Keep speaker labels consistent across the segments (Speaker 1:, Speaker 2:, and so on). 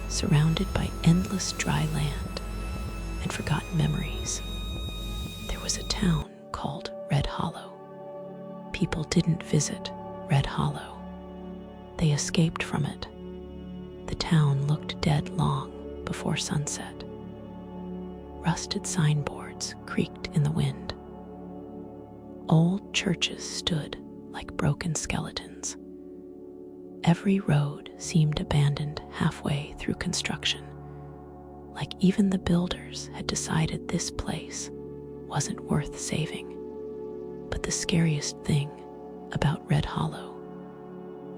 Speaker 1: surrounded by endless dry land and forgotten memories. There was a town called Red Hollow. People didn't visit Red Hollow. They escaped from it. The town looked dead long before sunset. Rusted signboards creaked in the wind. Old churches stood like broken skeletons. Every road seemed abandoned halfway through construction, like even the builders had decided this place wasn't worth saving. But the scariest thing about Red Hollow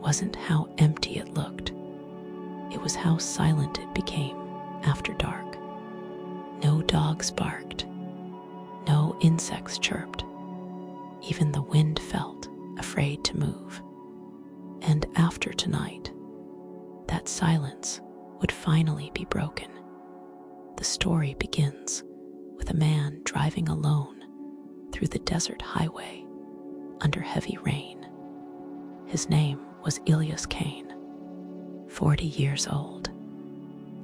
Speaker 1: wasn't how empty it looked. It was how silent it became after dark. No dogs barked. No insects chirped. Even the wind felt afraid to move. And after tonight, that silence would finally be broken. The story begins with a man driving alone through the desert highway under heavy rain. His name was Elias Kane, 40 years old,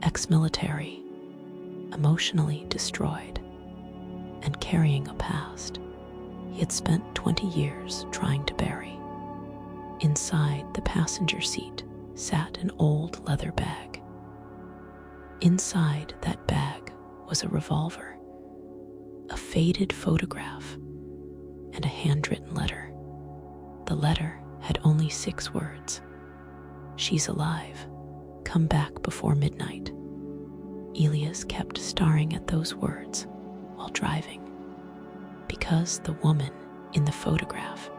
Speaker 1: ex-military, emotionally destroyed, and carrying a past he had spent 20 years trying to bury. Inside the passenger seat sat an old leather bag. Inside that bag was a revolver, a faded photograph, and a handwritten letter. The letter had only 6 words. "She's alive. Come back before midnight." Elias kept staring at those words while driving, because the woman in the photograph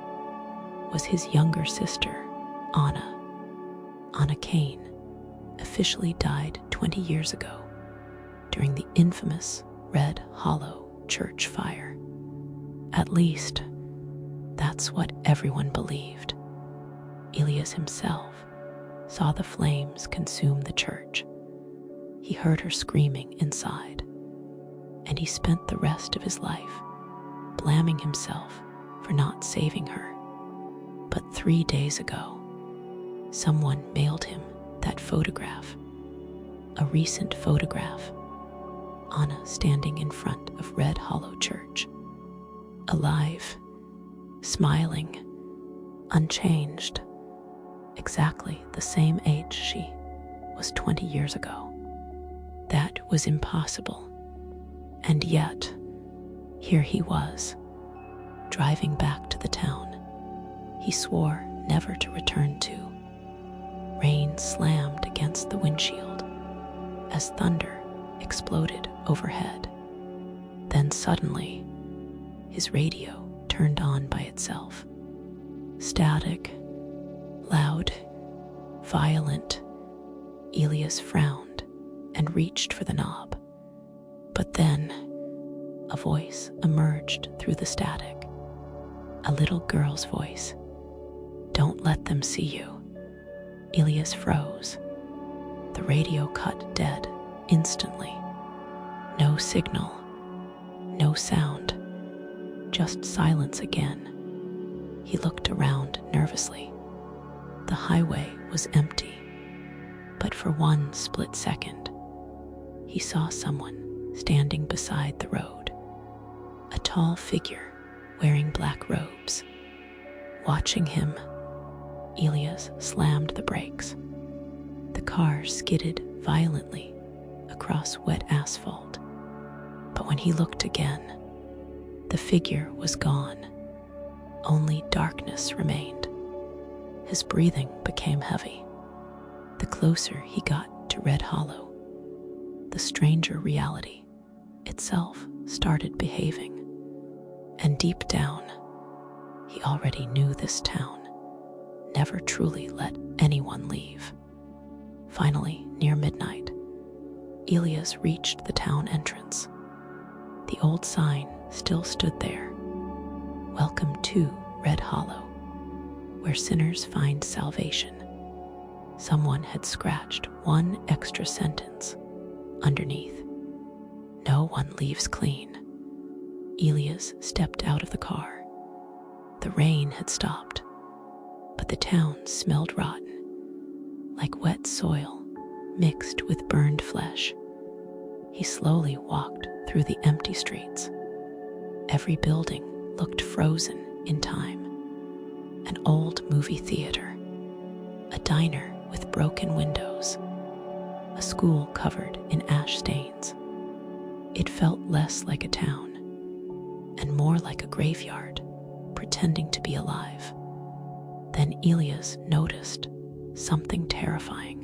Speaker 1: was his younger sister, Anna. Anna Kane officially died 20 years ago during the infamous Red Hollow church fire. At least, that's what everyone believed. Elias himself saw the flames consume the church. He heard her screaming inside, and he spent the rest of his life blaming himself for not saving her. But 3 days ago, someone mailed him that photograph, a recent photograph, Anna standing in front of Red Hollow Church, alive, smiling, unchanged, exactly the same age she was 20 years ago. That was impossible. And yet, here he was, driving back to the town he swore never to return to. Rain slammed against the windshield as thunder exploded overhead. Then suddenly, his radio turned on by itself. Static, loud, violent. Elias frowned and reached for the knob. But then, a voice emerged through the static. A little girl's voice. "Don't let them see you." Elias froze. The radio cut dead instantly. No signal, no sound, just silence again. He looked around nervously. The highway was empty, but for one split second, he saw someone standing beside the road. A tall figure wearing black robes. Watching him, Elias slammed the brakes. The car skidded violently across wet asphalt. But when he looked again, the figure was gone. Only darkness remained. His breathing became heavy. The closer he got to Red Hollow, the stranger reality itself started behaving. And deep down, he already knew this town never truly let anyone leave. Finally, near midnight, Elias reached the town entrance. The old sign still stood there. "Welcome to Red Hollow, where sinners find salvation." Someone had scratched one extra sentence underneath. "No one leaves clean." Elias stepped out of the car. The rain had stopped, but the town smelled rotten, like wet soil mixed with burned flesh. He slowly walked through the empty streets. Every building looked frozen in time. An old movie theater, a diner with broken windows, a school covered in ash stains. It felt less like a town and more like a graveyard, pretending to be alive. Then Elias noticed something terrifying.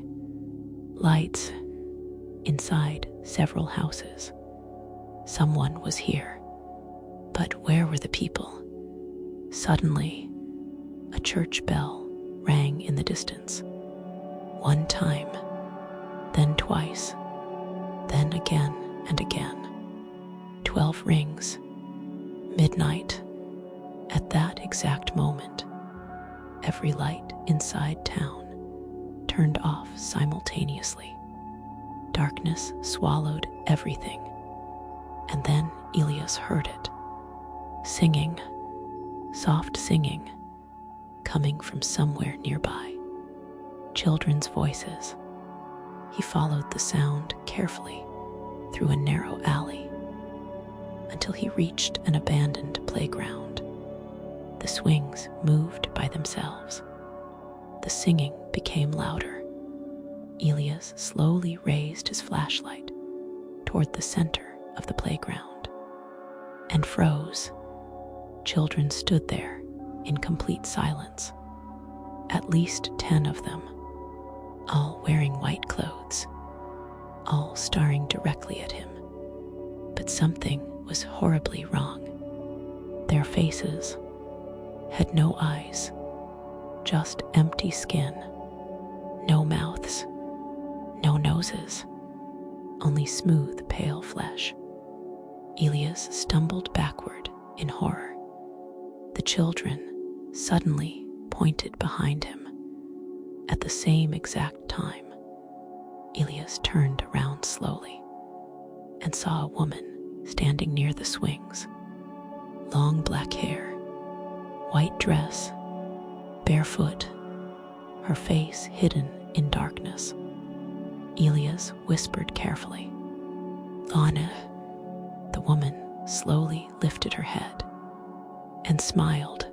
Speaker 1: Lights inside several houses. Someone was here. But where were the people? Suddenly, a church bell rang in the distance. One time, then twice, then again and again. 12 rings. Midnight. At that exact moment, every light inside town turned off simultaneously. Darkness swallowed everything. And then Elias heard it. Singing, soft singing, coming from somewhere nearby. Children's voices. He followed the sound carefully through a narrow alley until he reached an abandoned playground. The swings moved by themselves. The singing became louder. Elias slowly raised his flashlight toward the center of the playground and froze. Children stood there in complete silence. At least 10 of them, all wearing white clothes, all staring directly at him. But something was horribly wrong. Their faces had no eyes, just empty skin, no mouths, no noses, only smooth, pale flesh. Elias stumbled backward in horror. The children suddenly pointed behind him. At the same exact time, Elias turned around slowly and saw a woman standing near the swings. Long black hair, white dress, barefoot, her face hidden in darkness. Elias whispered carefully, "Anna." The woman slowly lifted her head and smiled,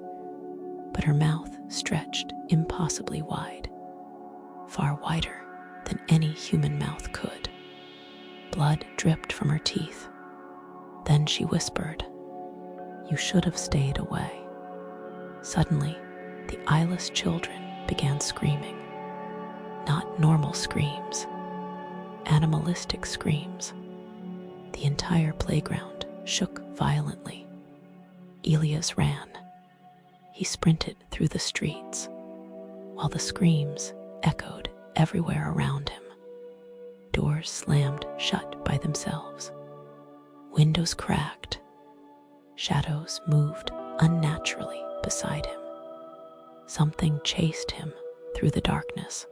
Speaker 1: but her mouth stretched impossibly wide, far wider than any human mouth could. Blood dripped from her teeth. Then she whispered, "You should have stayed away." Suddenly, the eyeless children began screaming. Not normal screams, animalistic screams. The entire playground shook violently. Elias ran. He sprinted through the streets, while the screams echoed everywhere around him. Doors slammed shut by themselves. Windows cracked. Shadows moved unnaturally beside him. Something chased him through the darkness.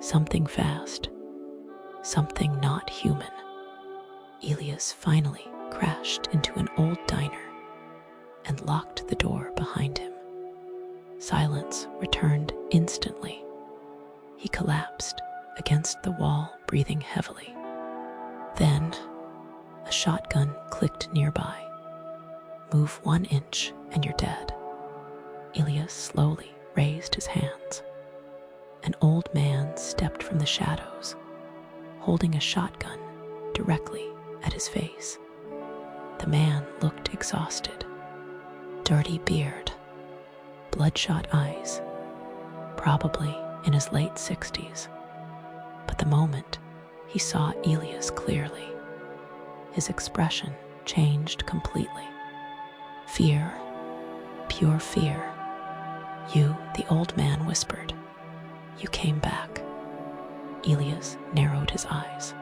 Speaker 1: Something fast. Something not human. Elias finally crashed into an old diner and locked the door behind him. Silence returned instantly. He collapsed against the wall, breathing heavily. Then, a shotgun clicked nearby. "Move 1 inch and you're dead." Elias slowly raised his hands. An old man stepped from the shadows, holding a shotgun directly at his face. The man looked exhausted. Dirty beard, bloodshot eyes, probably in his late 60s. But the moment he saw Elias clearly, his expression changed completely. Fear, pure fear. "You," the old man whispered. "You came back." Elias narrowed his eyes.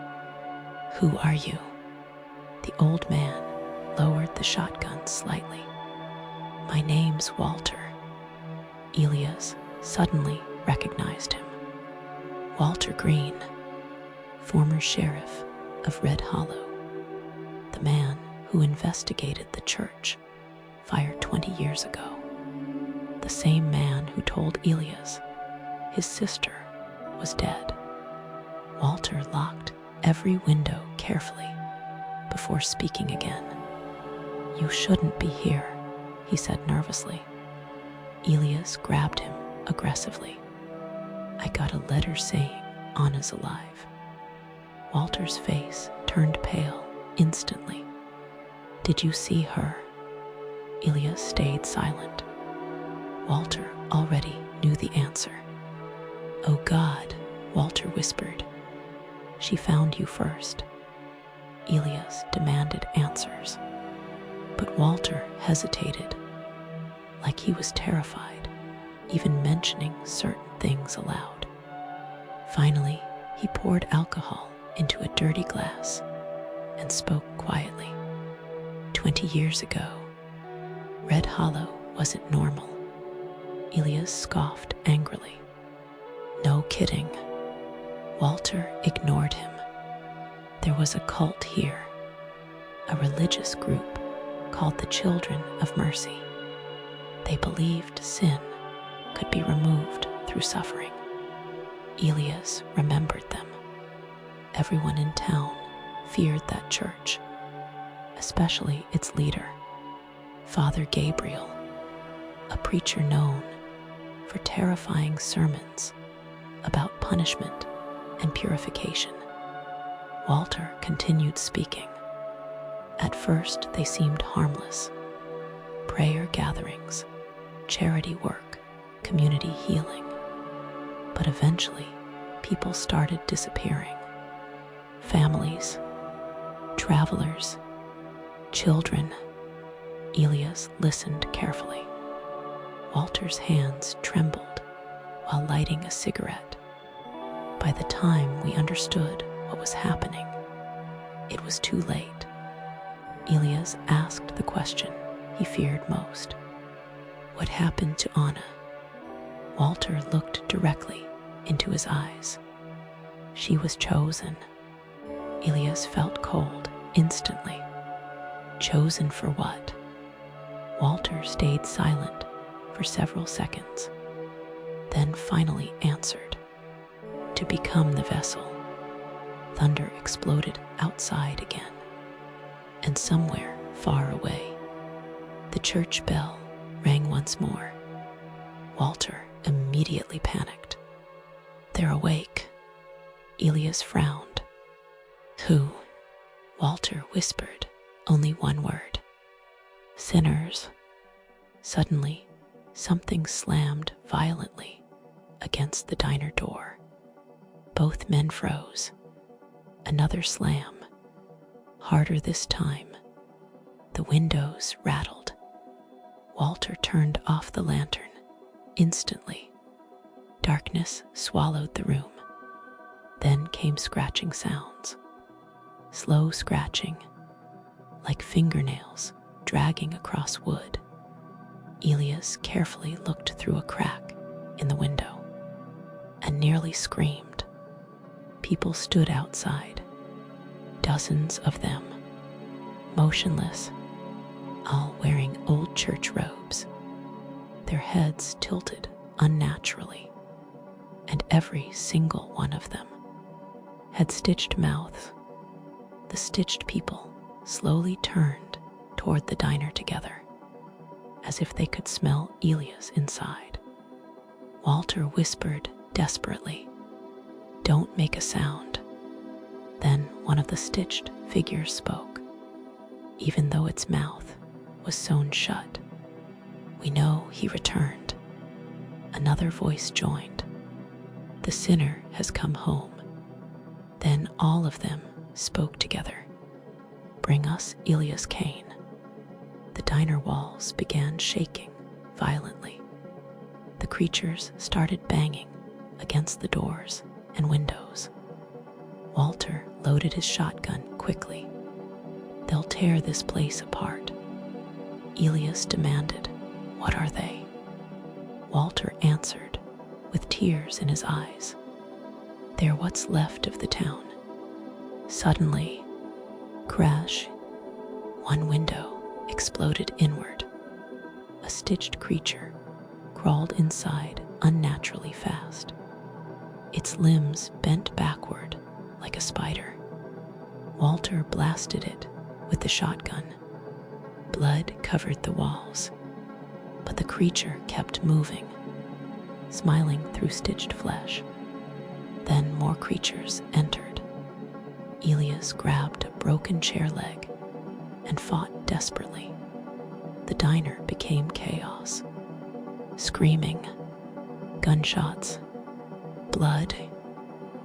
Speaker 1: "Who are you?" The old man lowered the shotgun slightly. "My name's Walter." Elias suddenly recognized him. Walter Green, former sheriff of Red Hollow, the man who investigated the church fire 20 years ago. The same man who told Elias his sister was dead. Walter locked every window carefully before speaking again. "You shouldn't be here," he said nervously. Elias grabbed him aggressively. "I got a letter saying Anna's alive." Walter's face turned pale instantly. "Did you see her?" Elias stayed silent. Walter already knew the answer. "Oh God," Walter whispered. "She found you first." Elias demanded answers, but Walter hesitated, like he was terrified, even mentioning certain things aloud. Finally, he poured alcohol into a dirty glass and spoke quietly. 20 years ago, Red Hollow wasn't normal." Elias scoffed angrily. "No kidding." Walter ignored him. "There was a cult here, a religious group called the Children of Mercy. They believed sin could be removed through suffering." Elias remembered them. Everyone in town feared that church, especially its leader, Father Gabriel, a preacher known for terrifying sermons about punishment and purification. Walter continued speaking. At first, they seemed harmless. Prayer gatherings, charity work, community healing. But eventually, people started disappearing. Families, travelers, children. Elias listened carefully. Walter's hands trembled while lighting a cigarette. By the time we understood what was happening, it was too late. Elias asked the question he feared most. "What happened to Anna?" Walter looked directly into his eyes. "She was chosen." Elias felt cold instantly. Chosen for what? Walter stayed silent for several seconds, then finally answered. "To become the vessel." Thunder exploded outside again, and somewhere far away, the church bell rang once more. Walter immediately panicked. "They're awake." Elias frowned. "Who?" Walter whispered only one word. "Sinners." Suddenly, something slammed violently against the diner door. Both men froze. Another slam, harder this time. The windows rattled. Walter turned off the lantern. Instantly, darkness swallowed the room. Then came scratching sounds. Slow scratching, like fingernails dragging across wood. Elias carefully looked through a crack in the window and nearly screamed. People stood outside, dozens of them, motionless, all wearing old church robes, their heads tilted unnaturally, and every single one of them had stitched mouths. The stitched people slowly turned toward the diner together, as if they could smell Elias inside. Walter whispered desperately, "Don't make a sound." Then one of the stitched figures spoke, even though its mouth was sewn shut. "We know he returned." Another voice joined. "The sinner has come home." Then all of them spoke together. "Bring us Elias Kane." The diner walls began shaking violently. The creatures started banging against the doors and windows. Walter loaded his shotgun quickly. "They'll tear this place apart." Elias demanded, "What are they?" Walter answered with tears in his eyes. "They're what's left of the town." Suddenly, crash, one window exploded inward. A stitched creature crawled inside unnaturally fast. Its limbs bent backward like a spider. Walter blasted it with the shotgun. Blood covered the walls, but the creature kept moving, smiling through stitched flesh. Then more creatures entered. Elias grabbed a broken chair leg and fought desperately. The diner became chaos. Screaming, gunshots, blood.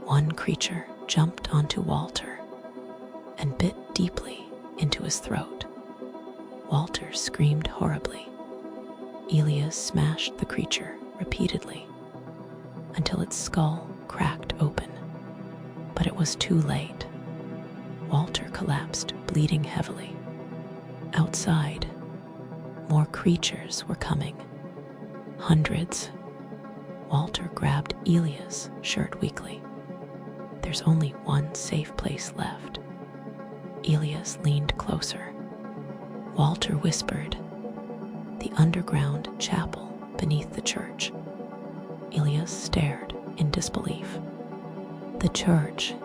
Speaker 1: One creature jumped onto Walter and bit deeply into his throat. Walter screamed horribly. Elias smashed the creature repeatedly until its skull cracked open. But it was too late. Walter collapsed, bleeding heavily. Outside, more creatures were coming. Hundreds. Walter grabbed Elias' shirt weakly. There's only one safe place left. Elias leaned closer. Walter whispered, "The underground chapel beneath the church." Elias stared in disbelief. "The church."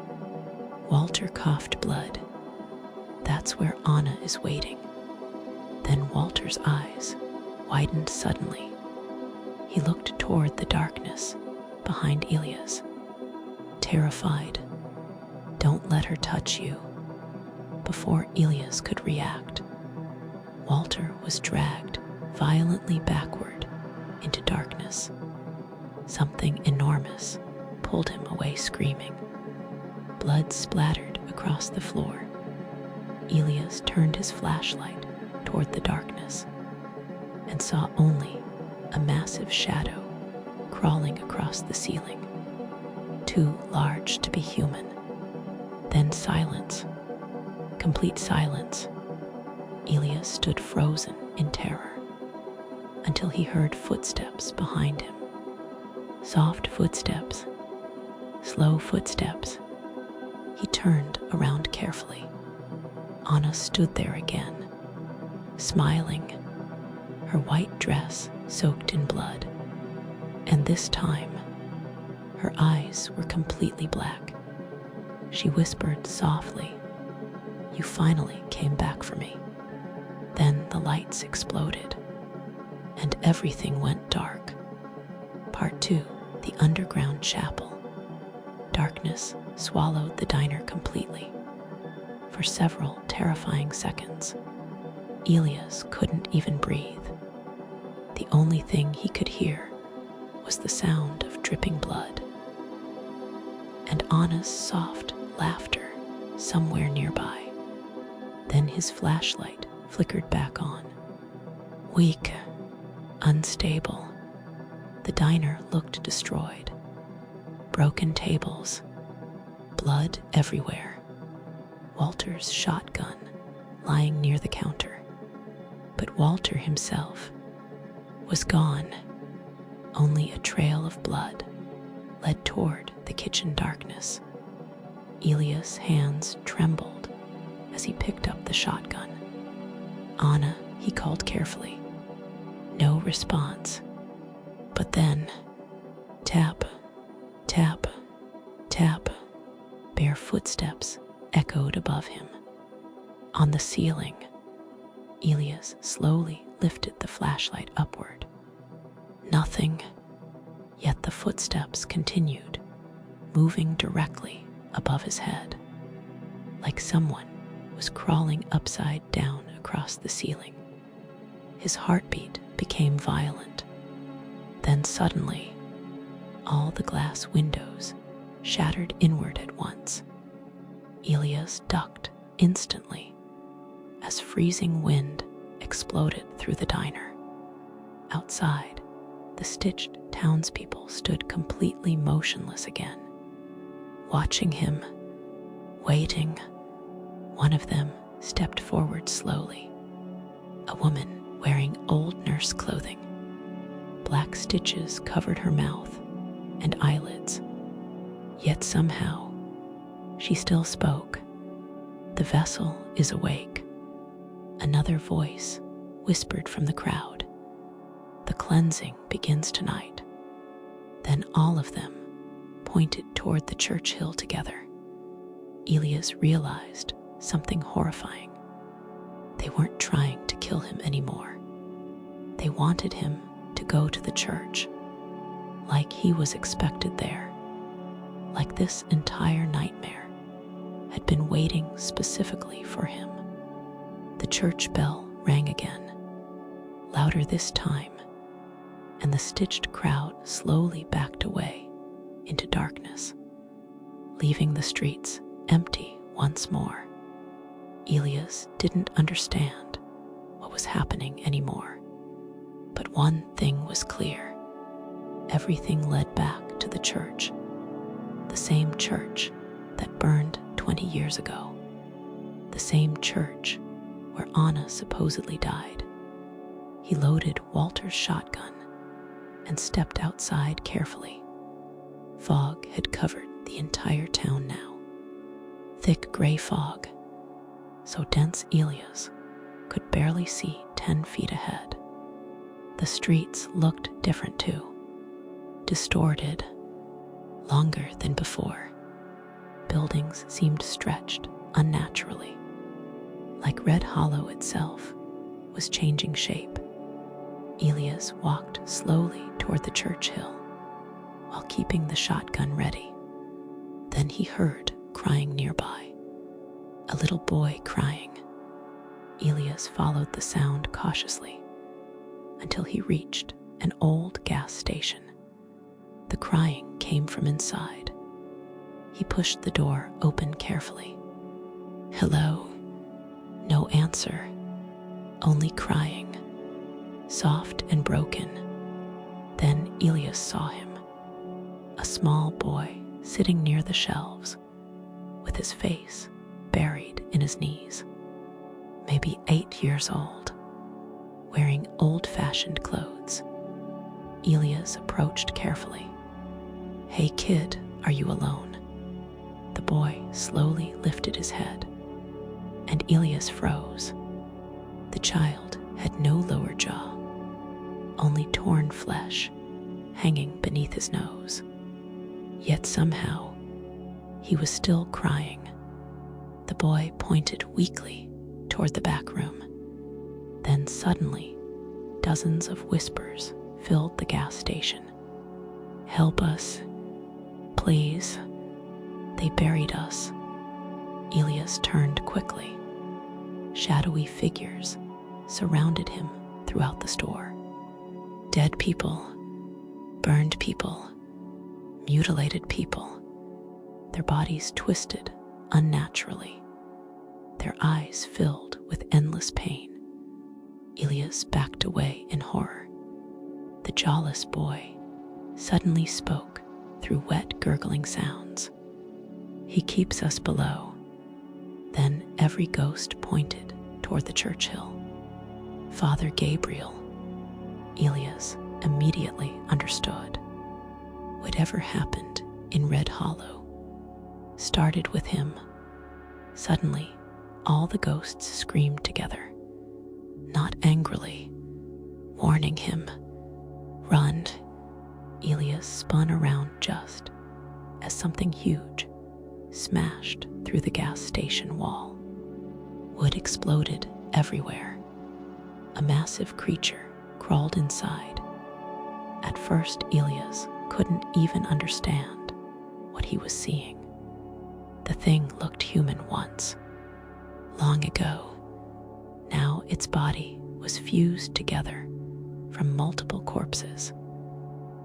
Speaker 1: Walter coughed blood. "That's where Anna is waiting." Then Walter's eyes widened suddenly. He looked toward the darkness behind Elias, terrified. "Don't let her touch you." Before Elias could react, Walter was dragged violently backward into darkness. Something enormous pulled him away screaming. Blood splattered across the floor. Elias turned his flashlight toward the darkness and saw only a massive shadow crawling across the ceiling, too large to be human. Then silence, complete silence. Elias stood frozen in terror until he heard footsteps behind him. Soft footsteps, slow footsteps. He turned around carefully. Anna stood there again, smiling, her white dress soaked in blood. And this time, her eyes were completely black. She whispered softly, "You finally came back for me." Then the lights exploded, and everything went dark. Part 2, the underground chapel. Darkness swallowed the diner completely. For several terrifying seconds, Elias couldn't even breathe. The only thing he could hear was the sound of dripping blood and Anna's soft laughter somewhere nearby. Then his flashlight flickered back on. Weak, unstable, the diner looked destroyed. Broken tables, blood everywhere. Walter's shotgun lying near the counter. But Walter himself was gone. Only a trail of blood led toward the kitchen darkness. Elias' hands trembled as he picked up the shotgun. "Anna," he called carefully. No response. But then, tap, tap, tap. Bare footsteps echoed above him. On the ceiling, Elias slowly lifted the flashlight upward. Nothing, yet the footsteps continued, moving directly above his head, like someone was crawling upside down across the ceiling. His heartbeat became violent. Then suddenly, all the glass windows shattered inward at once. Elias ducked instantly as freezing wind exploded through the diner. Outside, the stitched townspeople stood completely motionless again, watching him, waiting. One of them stepped forward slowly, a woman wearing old nurse clothing. Black stitches covered her mouth and eyelids, yet somehow she still spoke. "The vessel is awake." Another voice whispered from the crowd. "The cleansing begins tonight." Then all of them pointed toward the church hill together. Elias realized something horrifying. They weren't trying to kill him anymore. They wanted him to go to the church, like he was expected there, like this entire nightmare had been waiting specifically for him. The church bell rang again, louder this time, and the stitched crowd slowly backed away into darkness, leaving the streets empty once more. Elias didn't understand what was happening anymore, but one thing was clear. Everything led back to the church, the same church that burned 20 years ago, the same church where Anna supposedly died. He loaded Walter's shotgun and stepped outside carefully. Fog had covered the entire town now. Thick gray fog, so dense Elias could barely see 10 feet ahead. The streets looked different too, distorted, longer than before. Buildings seemed stretched unnaturally, like Red Hollow itself was changing shape. Elias walked slowly toward the church hill while keeping the shotgun ready. Then he heard crying nearby, a little boy crying. Elias followed the sound cautiously until he reached an old gas station. The crying came from inside. He pushed the door open carefully. Hello? No answer, only crying, soft and broken. Then Elias saw him, a small boy sitting near the shelves, with his face buried in his knees, maybe 8 years old, wearing old-fashioned clothes. Elias approached carefully. Hey kid, are you alone? The boy slowly lifted his head, and Elias froze. The child had no lower jaw, only torn flesh hanging beneath his nose. Yet somehow, he was still crying. The boy pointed weakly toward the back room. Then suddenly, dozens of whispers filled the gas station. Help us, please. They buried us. Elias turned quickly. Shadowy figures surrounded him throughout the store. Dead people, burned people, mutilated people, their bodies twisted unnaturally, their eyes filled with endless pain. Elias backed away in horror. The jawless boy suddenly spoke through wet, gurgling sounds. He keeps us below. Then every ghost pointed toward the church hill. Father Gabriel. Elias immediately understood. Whatever happened in Red Hollow started with him. Suddenly, all the ghosts screamed together, not angrily, warning him. Run! Elias spun around just as something huge smashed through the gas station wall. Wood exploded everywhere. A massive creature crawled inside. At first, Elias couldn't even understand what he was seeing. The thing looked human once, long ago. Now its body was fused together from multiple corpses.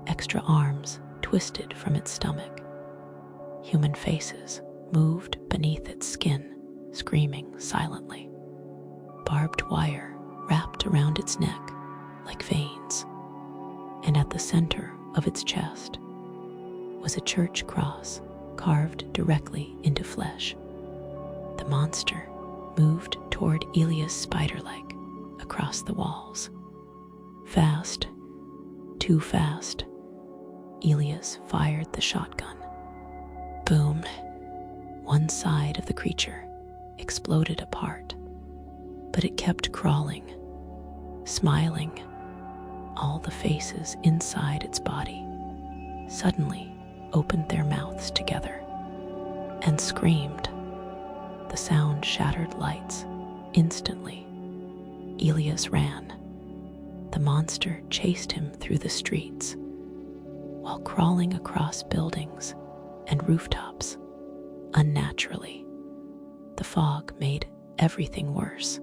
Speaker 1: Extra arms twisted from its stomach. Human faces moved beneath its skin, screaming silently. Barbed wire wrapped around its neck like veins, and at the center of its chest was a church cross carved directly into flesh. The monster moved toward Elias spider-like across the walls. Fast, too fast, Elias fired the shotgun. Boom! One side of the creature exploded apart, but it kept crawling, smiling. All the faces inside its body suddenly opened their mouths together and screamed. The sound shattered lights. Instantly, Elias ran. The monster chased him through the streets, while crawling across buildings and rooftops unnaturally. The fog made everything worse.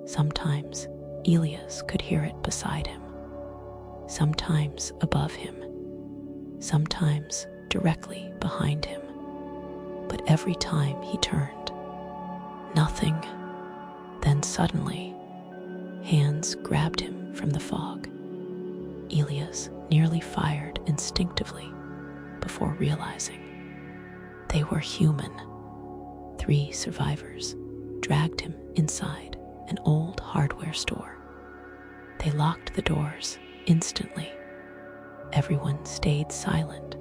Speaker 1: Sometimes Elias could hear it beside him, sometimes above him, sometimes directly behind him. But every time he turned, nothing. Then suddenly, hands grabbed him from the fog. Elias nearly fired instinctively before realizing they were human. 3 survivors dragged him inside an old hardware store. They locked the doors instantly. Everyone stayed silent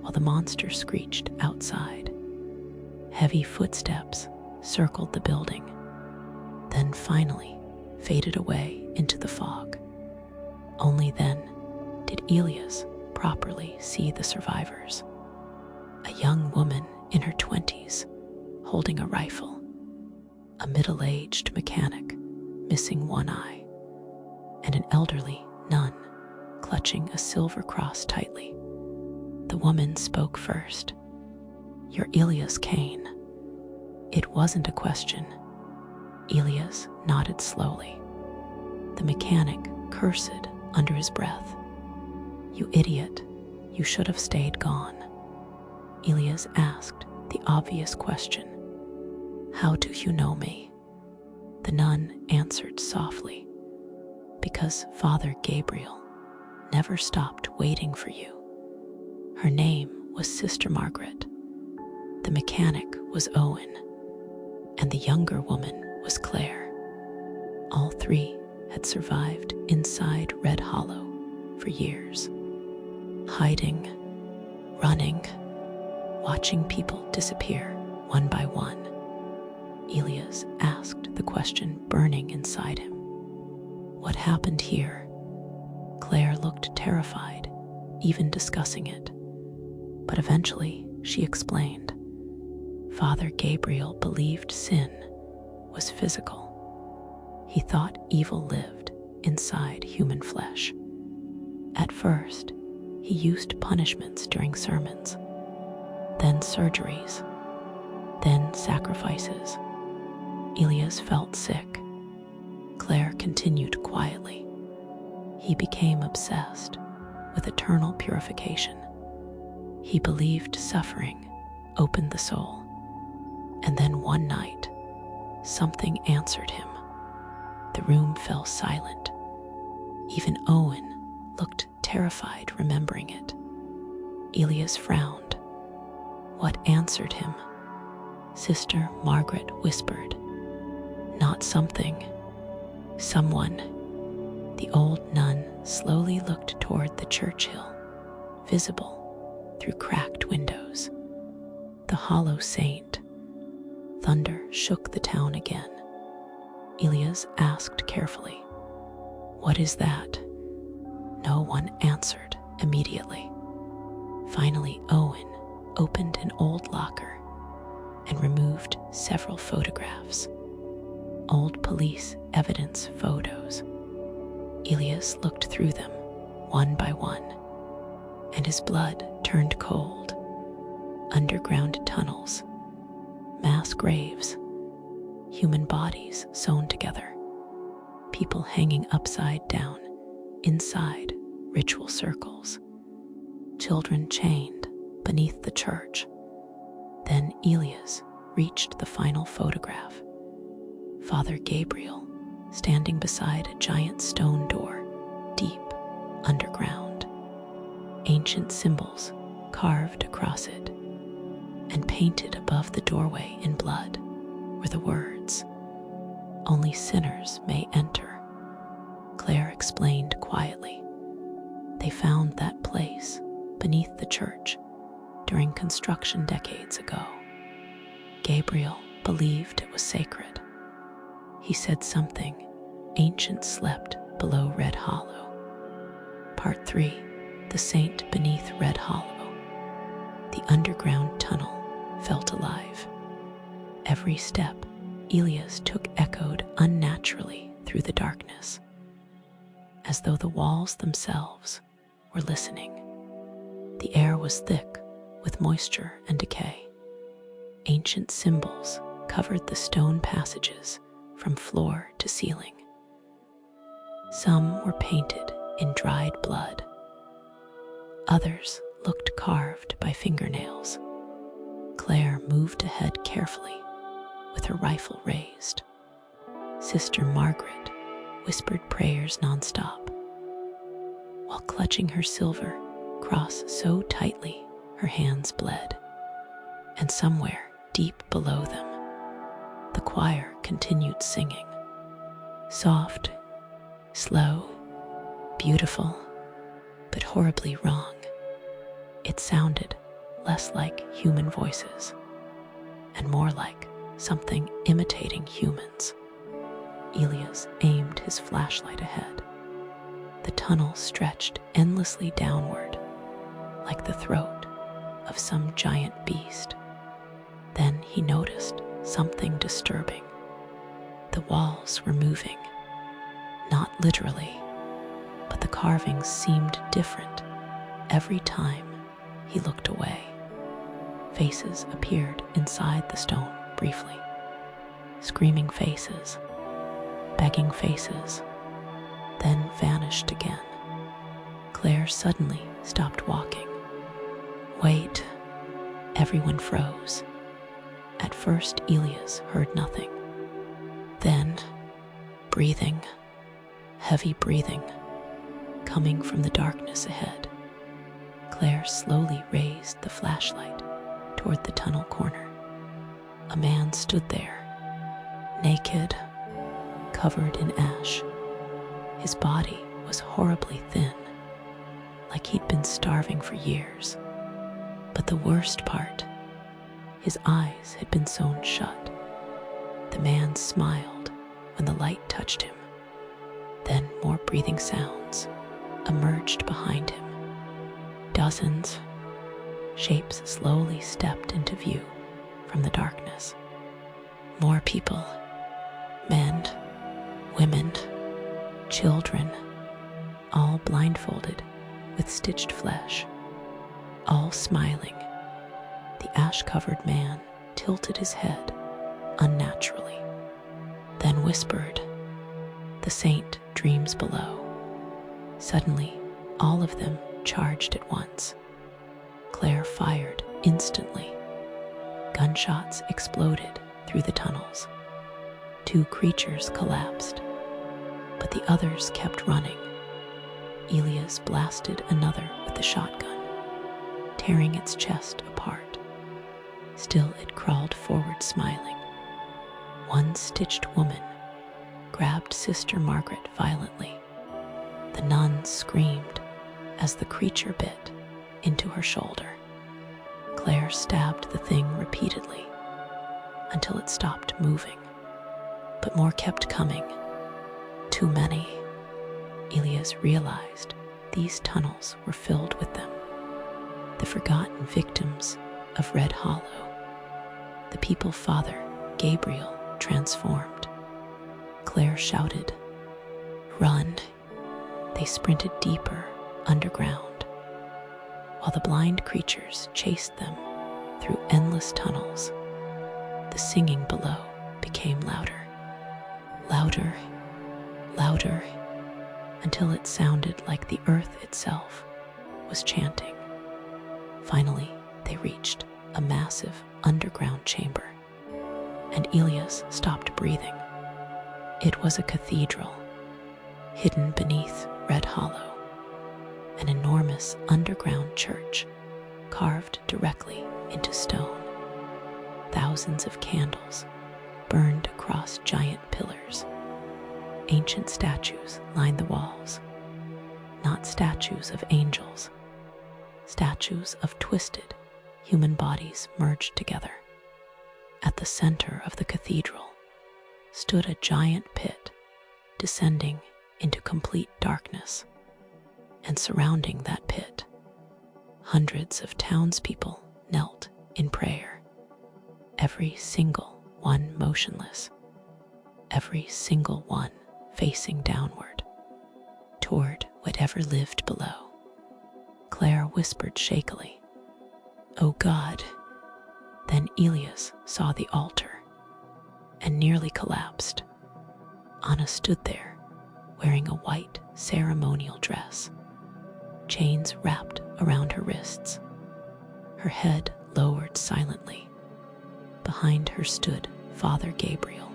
Speaker 1: while the monster screeched outside. Heavy footsteps circled the building, then finally faded away into the fog. Only then did Elias properly see the survivors. A young woman in her 20s holding a rifle, a middle-aged mechanic missing one eye, and an elderly nun clutching a silver cross tightly. The woman spoke first. "You're Elias Kane." It wasn't a question. Elias nodded slowly. The mechanic cursed under his breath. "You idiot, you should have stayed gone." Elias asked the obvious question. "How do you know me?" The nun answered softly. "Because Father Gabriel never stopped waiting for you." Her name was Sister Margaret. The mechanic was Owen, and the younger woman was Claire. All 3 had survived inside Red Hollow for years, hiding, running, watching people disappear one by one. Elias asked the question burning inside him. "What happened here?" Claire looked terrified, even discussing it. But eventually she explained. Father Gabriel believed sin was physical. He thought evil lived inside human flesh. At first, he used punishments during sermons, then surgeries, then sacrifices. Elias felt sick. Claire continued quietly. He became obsessed with eternal purification. He believed suffering opened the soul. And then one night, something answered him. The room fell silent. Even Owen looked terrified remembering it. Elias frowned. What answered him? Sister Margaret whispered. Not something. Someone. The old nun slowly looked toward the church hill, visible through cracked windows. The hollow saint. Thunder shook the town again. Elias asked carefully, "What is that?" No one answered immediately. Finally, Owen opened an old locker and removed several photographs. Old police evidence photos. Elias looked through them one by one, and his blood turned cold. Underground tunnels, mass graves, human bodies sewn together, people hanging upside down inside ritual circles, children chained beneath the church. Then Elias reached the final photograph. Father Gabriel standing beside a giant stone door deep underground. Ancient symbols carved across it, and painted above the doorway in blood were the words, "Only sinners may enter." Claire explained quietly. They found that place beneath the church during construction decades ago. Gabriel believed it was sacred. He said something ancient slept below Red Hollow. Part 3. The Saint Beneath Red Hollow. The underground tunnel felt alive, Every step Elias took echoed unnaturally through the darkness, as though the walls themselves were listening. The air was thick with moisture and decay. Ancient symbols covered the stone passages from floor to ceiling. Some were painted in dried blood. Others looked carved by fingernails. Claire moved ahead carefully, with her rifle raised. Sister Margaret whispered prayers nonstop, while clutching her silver cross so tightly her hands bled. And somewhere deep below them, the choir continued singing. Soft, slow, beautiful, but horribly wrong. It sounded less like human voices and more like something imitating humans. Elias aimed his flashlight ahead. The tunnel stretched endlessly downward, like the throat of some giant beast. Then he noticed something disturbing. The walls were moving, not literally, but the carvings seemed different every time he looked away. Faces appeared inside the stone briefly. Screaming faces, begging faces, then vanished again. Claire suddenly stopped walking. Wait, everyone froze. At first, Elias heard nothing. Then, breathing, heavy breathing, coming from the darkness ahead. Claire slowly raised the flashlight toward the tunnel corner. A man stood there, naked, covered in ash. His body was horribly thin, like he'd been starving for years. But the worst part, his eyes had been sewn shut. The man smiled when the light touched him. Then more breathing sounds emerged behind him. Dozens, shapes slowly stepped into view from the darkness. More people, men, women, children, all blindfolded with stitched flesh, all smiling. The ash-covered man tilted his head unnaturally, then whispered, "The saint dreams below." Suddenly, all of them charged at once. Claire fired instantly. Gunshots exploded through the tunnels. 2 creatures collapsed, but the others kept running. Elias blasted another with the shotgun, tearing its chest apart. Still it crawled forward smiling. One stitched woman grabbed Sister Margaret violently. The nun screamed as the creature bit into her shoulder. Claire stabbed the thing repeatedly until it stopped moving, but more kept coming. Too many. Elias realized these tunnels were filled with them, the forgotten victims of Red Hollow, the people Father Gabriel transformed. Claire shouted, "Run!" They sprinted deeper underground, while the blind creatures chased them through endless tunnels. The singing below became louder, louder, louder, until it sounded like the earth itself was chanting. Finally, they reached a massive underground chamber, and Elias stopped breathing. It was a cathedral, hidden beneath Red Hollow, an enormous underground church carved directly into stone. Thousands of candles burned across giant pillars. Ancient statues lined the walls, not statues of angels, statues of twisted human bodies merged together. At the center of the cathedral stood a giant pit descending into complete darkness, and surrounding that pit, hundreds of townspeople knelt in prayer, every single one motionless, every single one facing downward, toward whatever lived below. Claire whispered shakily, "Oh God." Then Elias saw the altar and nearly collapsed. Anna stood there, wearing a white ceremonial dress, chains wrapped around her wrists, her head lowered silently. Behind her stood Father Gabriel,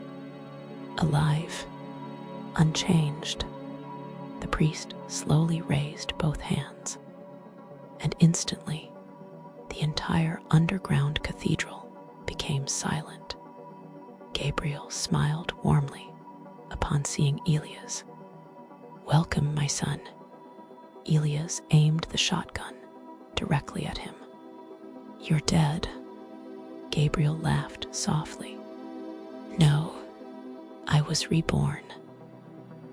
Speaker 1: alive, unchanged. The priest slowly raised both hands, and instantly the entire underground cathedral became silent. Gabriel smiled warmly upon seeing Elias. "Welcome, my son." Elias aimed the shotgun directly at him. "You're dead." Gabriel laughed softly. "No, I was reborn."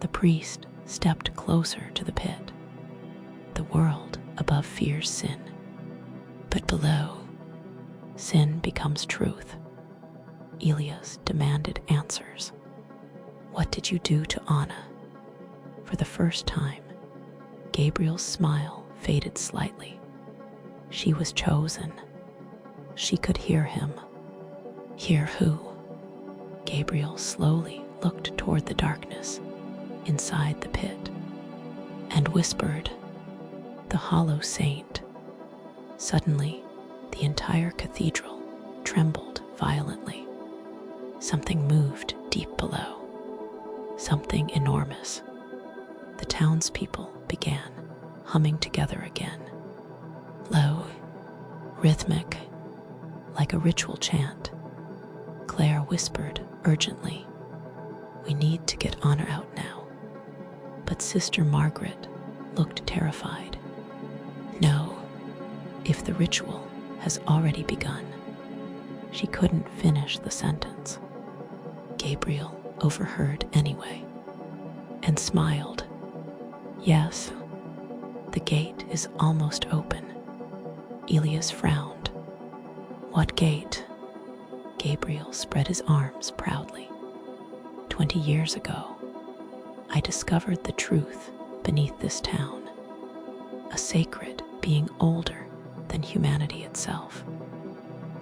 Speaker 1: The priest stepped closer to the pit, the world above fears sin, but below, sin becomes truth. Elias demanded answers. "What did you do to Anna?" For the first time, Gabriel's smile faded slightly. She was chosen. She could hear him. Hear who? Gabriel slowly looked toward the darkness inside the pit and whispered, "The hollow saint." Suddenly, the entire cathedral trembled violently. Something moved deep below, something enormous. The townspeople began humming together again, low, rhythmic, like a ritual chant. Claire whispered urgently, "We need to get Anna out now." But Sister Margaret looked terrified. "No, if the ritual has already begun." She couldn't finish the sentence. Gabriel overheard anyway and smiled. "Yes, the gate is almost open." Elias frowned. "What gate?" Gabriel spread his arms proudly. 20 years ago, I discovered the truth beneath this town, a sacred being older than humanity itself,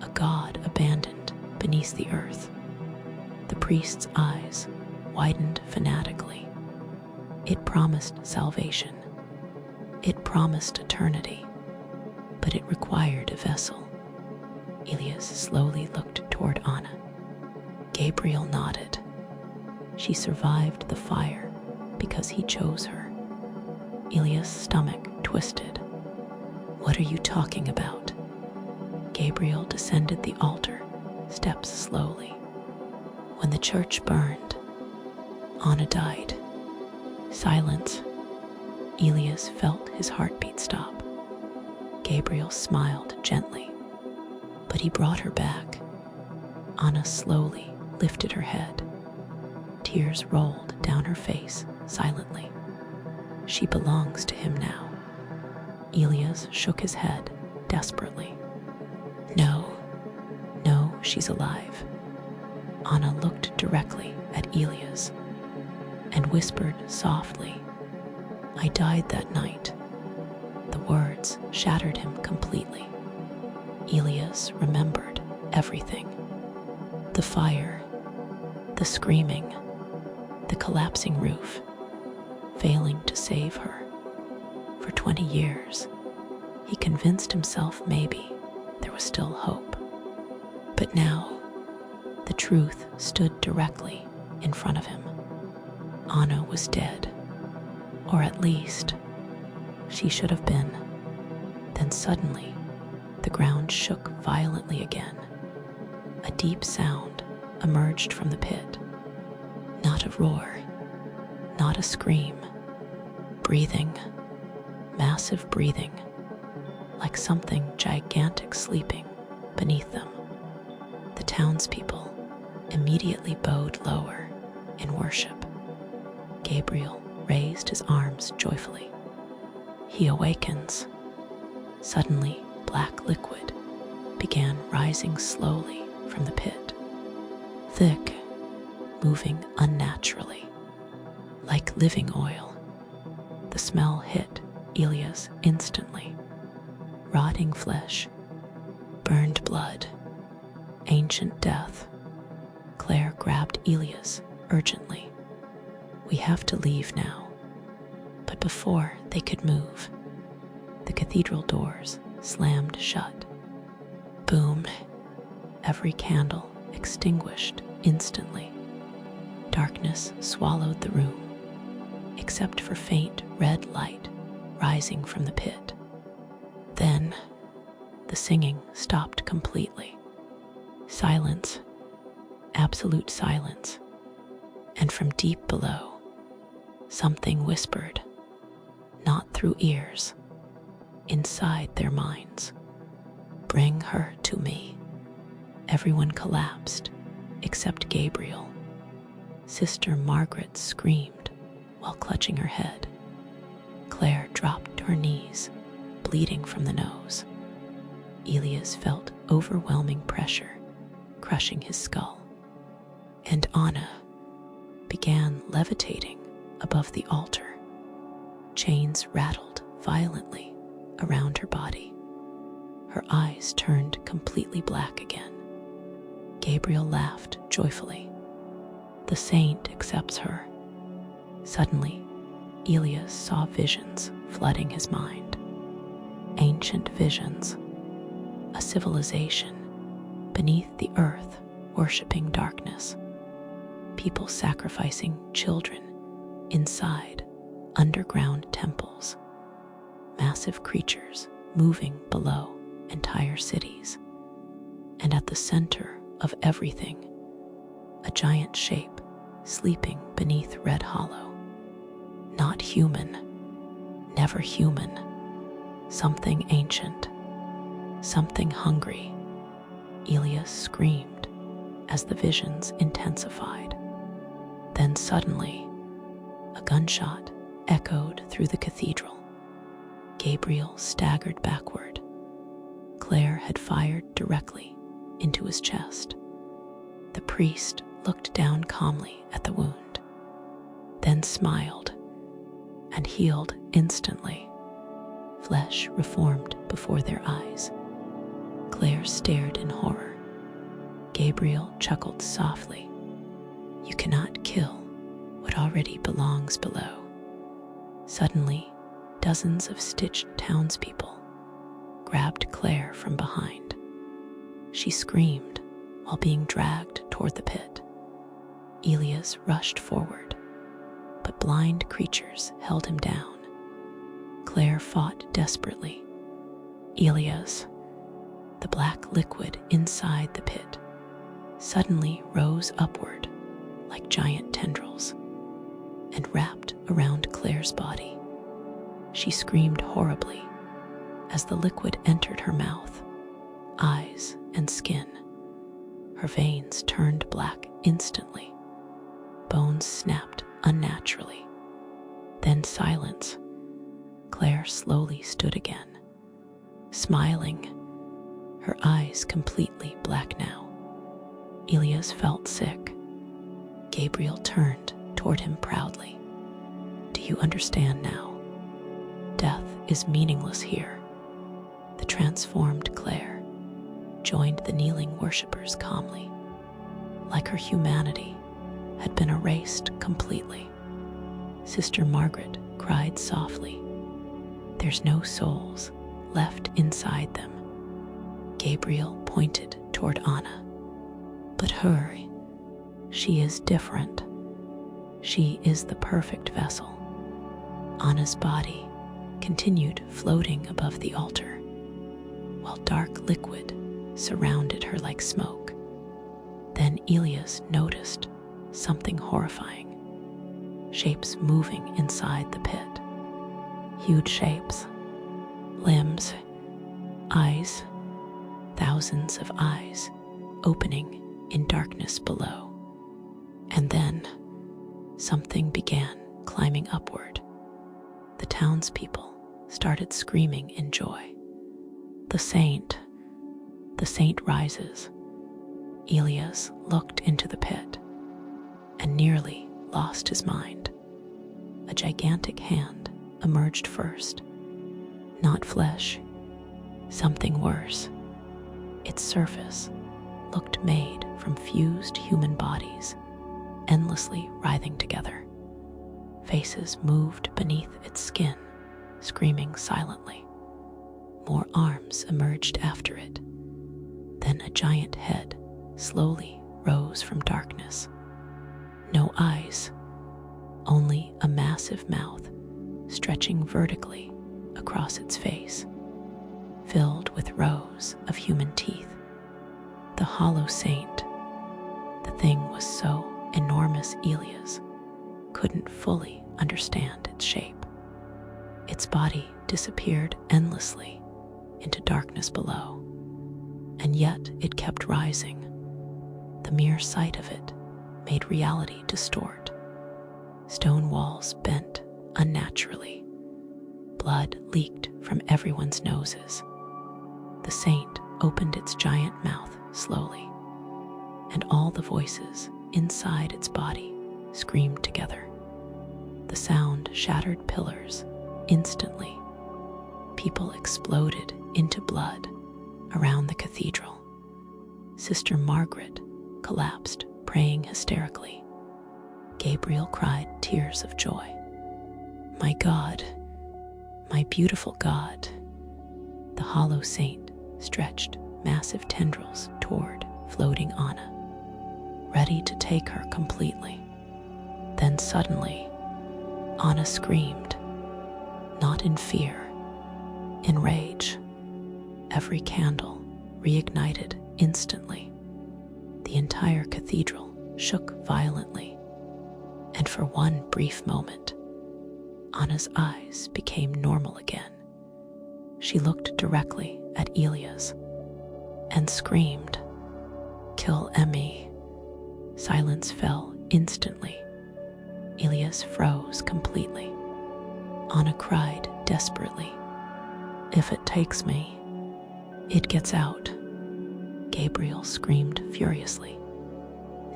Speaker 1: a god abandoned beneath the earth. The priest's eyes widened fanatically. It promised salvation. It promised eternity, but it required a vessel. Elias slowly looked toward Anna. Gabriel nodded. She survived the fire because he chose her. Elias' stomach twisted. "What are you talking about?" Gabriel descended the altar, steps slowly. "When the church burned, Anna died." Silence. Elias felt his heartbeat stop. Gabriel smiled gently, but he brought her back. Anna slowly lifted her head. Tears rolled down her face silently. "She belongs to him now." Elias shook his head desperately. No, she's alive." Anna looked directly at Elias and whispered softly, "I died that night." The words shattered him completely. Elias remembered everything. The fire, the screaming, the collapsing roof, failing to save her. For 20 years, he convinced himself maybe there was still hope. But now, the truth stood directly in front of him. Anna was dead, or at least, she should have been. Then suddenly, the ground shook violently again. A deep sound emerged from the pit. Not a roar, not a scream. Breathing, massive breathing, like something gigantic sleeping beneath them. The townspeople immediately bowed lower in worship. Gabriel raised his arms joyfully. He awakens. Suddenly, black liquid began rising slowly from the pit. thick, moving unnaturally, like living oil. The smell hit Elias instantly. Rotting flesh, burned blood, ancient death. Claire grabbed Elias urgently. "We have to leave now." But before they could move, the cathedral doors slammed shut. Boom! Every candle extinguished instantly. Darkness swallowed the room, except for faint red light rising from the pit. Then, the singing stopped completely. Silence, absolute silence. And from deep below, something whispered, not through ears, inside their minds. "Bring her to me." Everyone collapsed, except Gabriel. Sister Margaret screamed while clutching her head. Claire dropped to her knees, bleeding from the nose. Elias felt overwhelming pressure crushing his skull, and Anna began levitating above the altar. Chains rattled violently around her body. Her eyes turned completely black again. Gabriel laughed joyfully. The saint accepts her. Suddenly, Elias saw visions flooding his mind. Ancient visions. A civilization beneath the earth worshipping darkness. People sacrificing children inside underground temples. Massive creatures moving below entire cities. And at the center of everything, a giant shape sleeping beneath Red Hollow. Not human, never human. Something ancient, something hungry. Elias screamed as the visions intensified. Then suddenly, a gunshot echoed through the cathedral. Gabriel staggered backward. Claire had fired directly into his chest. The priest looked down calmly at the wound, then smiled and healed instantly. Flesh reformed before their eyes. Claire stared in horror. Gabriel chuckled softly. "You cannot kill what already belongs below." Suddenly, dozens of stitched townspeople grabbed Claire from behind. She screamed while being dragged toward the pit. Elias rushed forward, but blind creatures held him down. Claire fought desperately. Elias, the black liquid inside the pit, suddenly rose upward like giant tendrils and wrapped around Claire's body. She screamed horribly as the liquid entered her mouth, eyes, and skin. Her veins turned black instantly. Bones snapped unnaturally. Then silence. Claire slowly stood again, smiling, her eyes completely black now. Elias felt sick. Gabriel turned toward him proudly. "Do you understand now? Death is meaningless here." The transformed Claire joined the kneeling worshippers calmly, like her humanity had been erased completely. Sister Margaret cried softly. "There's no souls left inside them." Gabriel pointed toward Anna. "But her, she is different. She is the perfect vessel." Anna's body continued floating above the altar, while dark liquid surrounded her like smoke. Then Elias noticed something horrifying. Shapes moving inside the pit. Huge shapes. Limbs. Eyes. Thousands of eyes opening in darkness below. And then something began climbing upward. The townspeople started screaming in joy. The saint rises." Elias looked into the pit and nearly lost his mind. A gigantic hand emerged first. Not flesh, something worse. Its surface looked made from fused human bodies, endlessly writhing together. Faces moved beneath its skin, screaming silently. More arms emerged after it. Then a giant head slowly rose from darkness. No eyes, only a massive mouth stretching vertically across its face, filled with rows of human teeth. The hollow saint. The thing was so enormous Elias couldn't fully understand its shape. Its body disappeared endlessly into darkness below, and yet it kept rising. The mere sight of it made reality distort. Stone walls bent unnaturally. Blood leaked from everyone's noses. The saint opened its giant mouth slowly, and all the voices inside its body screamed together. The sound shattered pillars instantly. People exploded into blood around the cathedral. Sister Margaret collapsed, praying hysterically. Gabriel cried tears of joy. "My God, my beautiful God." The hollow saint stretched massive tendrils toward floating Anna, ready to take her completely. Then suddenly, Anna screamed, not in fear, in rage. Every candle reignited instantly. The entire cathedral shook violently, and for one brief moment, Anna's eyes became normal again. She looked directly at Elias and screamed, "Kill Emmy." Silence fell instantly. Elias froze completely. Anna cried desperately, "If it takes me, it gets out." Gabriel screamed furiously.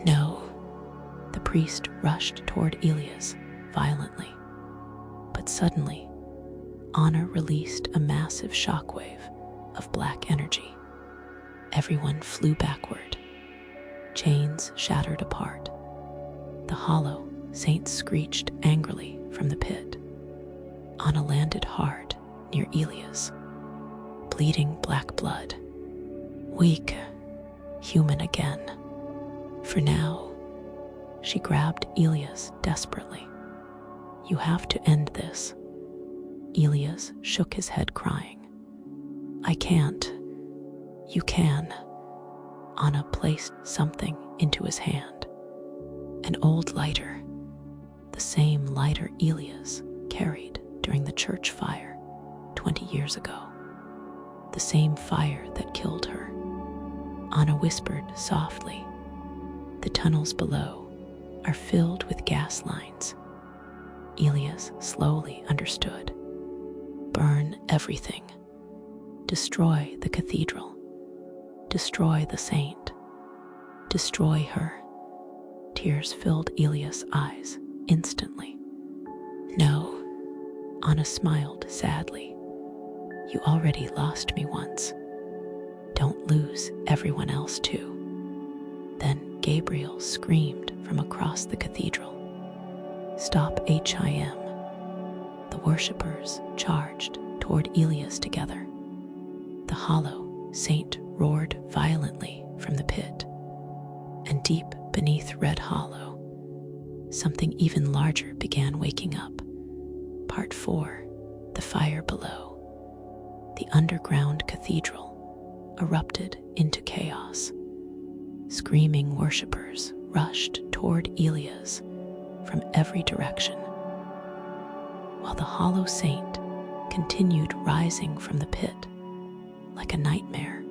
Speaker 1: "No." The priest rushed toward Elias violently. But suddenly, Anna released a massive shockwave of black energy. Everyone flew backward. Chains shattered apart. The hollow saint screeched angrily from the pit. Anna landed hard near Elias, bleeding black blood. Weak, human again. For now, she grabbed Elias desperately. "You have to end this." Elias shook his head, crying, "I can't." "You can." Anna placed something into his hand. An old lighter, the same lighter Elias carried during the church fire 20 years ago. The same fire that killed her. Anna whispered softly, "The tunnels below are filled with gas lines." Elias slowly understood. Burn everything. Destroy the cathedral. Destroy the saint. Destroy her. Tears filled Elias' eyes instantly. "No." Anna smiled sadly. "You already lost me once. Don't lose everyone else too." Then Gabriel screamed from across the cathedral, "Stop HIM." The worshippers charged toward Elias together. The hollow saint roared violently from the pit, and deep beneath Red Hollow, something even larger began waking up. Part 4, The Fire Below. The underground cathedral erupted into chaos. Screaming worshippers rushed toward Elias from every direction, while the hollow saint continued rising from the pit like a nightmare,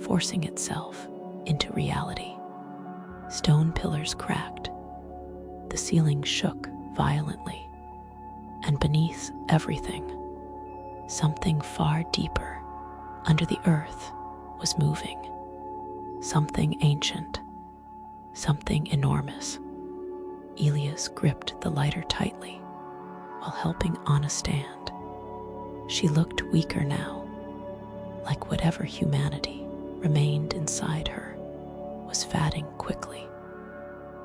Speaker 1: forcing itself into reality. Stone pillars cracked, the ceiling shook violently, and beneath everything, something far deeper under the earth was moving. something ancient, something enormous. Elias gripped the lighter tightly while helping Anna stand. She looked weaker now, like whatever humanity remained inside her was fatting quickly.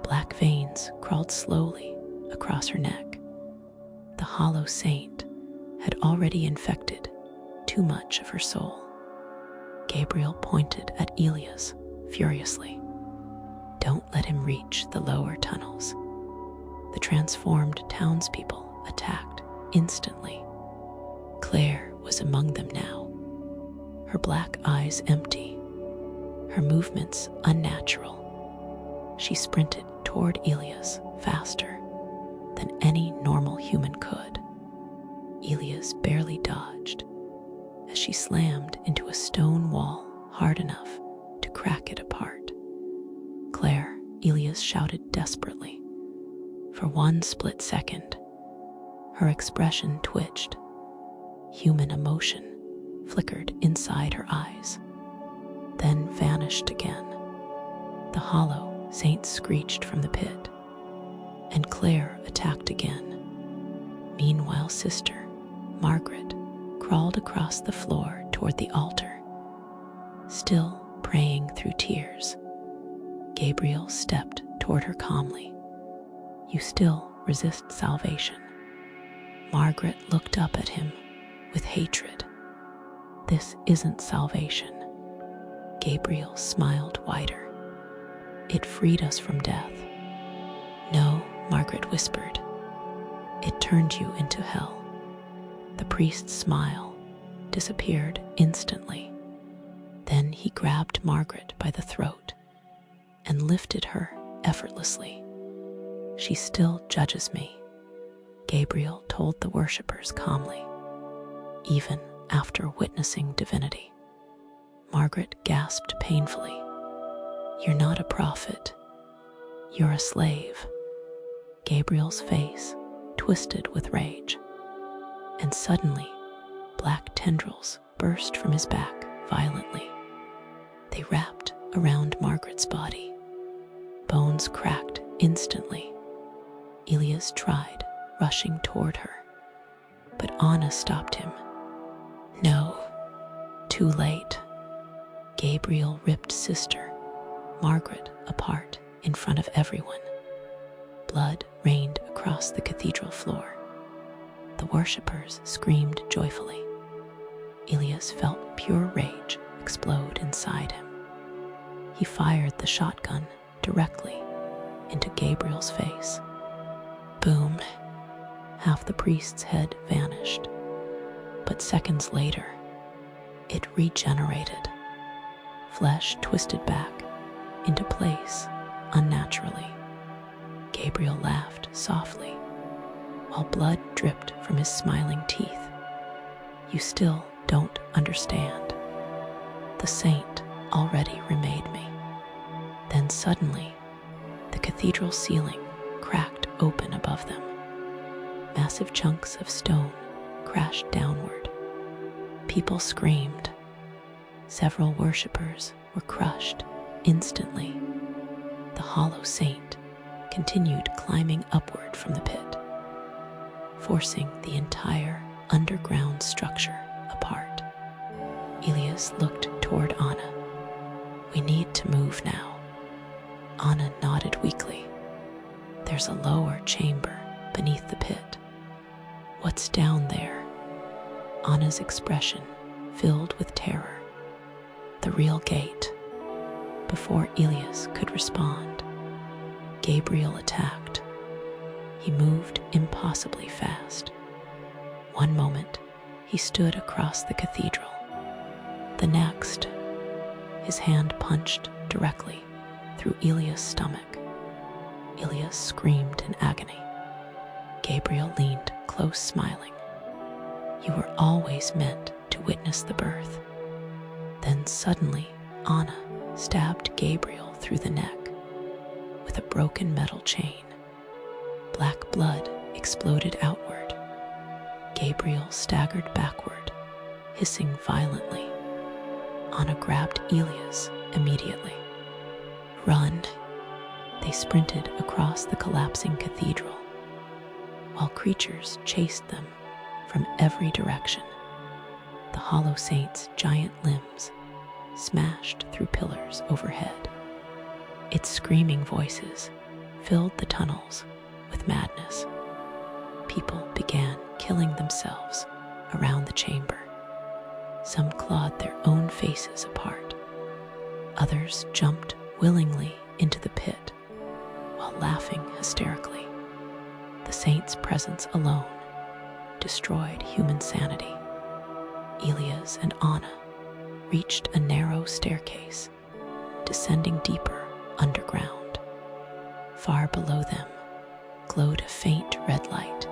Speaker 1: Black veins crawled slowly across her neck. The hollow saint had already infected too much of her soul. Gabriel pointed at Elias furiously. Don't let him reach the lower tunnels. The transformed townspeople attacked instantly. Claire was among them now, her black eyes empty, her movements unnatural. She sprinted toward Elias faster than any normal human could. Elias barely dodged as she slammed into a stone wall hard enough to crack it apart. Claire, Elias shouted desperately. For one split second, her expression twitched. Human emotion flickered inside her eyes, then vanished again. The hollow saint screeched from the pit, and Claire attacked again. Meanwhile, Sister Margaret crawled across the floor toward the altar, still praying through tears. Gabriel stepped toward her calmly. You still resist salvation. Margaret looked up at him with hatred. This isn't salvation. Gabriel smiled wider. It freed us from death. No, Margaret whispered. It turned you into hell. The priest's smile disappeared instantly. Then he grabbed Margaret by the throat and lifted her effortlessly. She still judges me, Gabriel told the worshippers calmly. Even after witnessing divinity, Margaret gasped painfully. You're not a prophet. You're a slave. Gabriel's face twisted with rage, and suddenly black tendrils burst from his back violently. They wrapped around Margaret's body. Bones cracked instantly. Elias tried rushing toward her, but Anna stopped him. No, too late. Gabriel ripped Sister Margaret apart in front of everyone. Blood rained across the cathedral floor. The worshippers screamed joyfully. Elias felt pure rage explode inside him. He fired the shotgun directly into Gabriel's face. Boom! Half the priest's head vanished. But seconds later, it regenerated. Flesh twisted back into place unnaturally. Gabriel laughed softly, while blood dripped from his smiling teeth. You still don't understand. The saint already remade me. Then suddenly, the cathedral ceiling cracked open above them. Massive chunks of stone crashed downward. People screamed. Several worshippers were crushed instantly. The hollow saint continued climbing upward from the pit, forcing the entire underground structure apart. Elias looked toward Anna. We need to move now. Anna nodded weakly. There's a lower chamber beneath the pit. What's down there? Anna's expression filled with terror. The real gate. Before Elias could respond, Gabriel attacked. He moved impossibly fast. One moment, he stood across the cathedral. The next, his hand punched directly through Elias' stomach. Elias screamed in agony. Gabriel leaned close, smiling. You were always meant to witness the birth. Then suddenly, Anna stabbed Gabriel through the neck with a broken metal chain. Black blood exploded outward. Gabriel staggered backward, hissing violently. Anna grabbed Elias immediately. Run! They sprinted across the collapsing cathedral, while creatures chased them from every direction. The Hollow Saint's giant limbs smashed through pillars overhead. Its screaming voices filled the tunnels with madness. People began killing themselves around the chamber. Some clawed their own faces apart. Others jumped willingly into the pit while laughing hysterically. The saint's presence alone destroyed human sanity. Elias and Anna reached a narrow staircase, descending deeper underground. Far below them glowed a faint red light,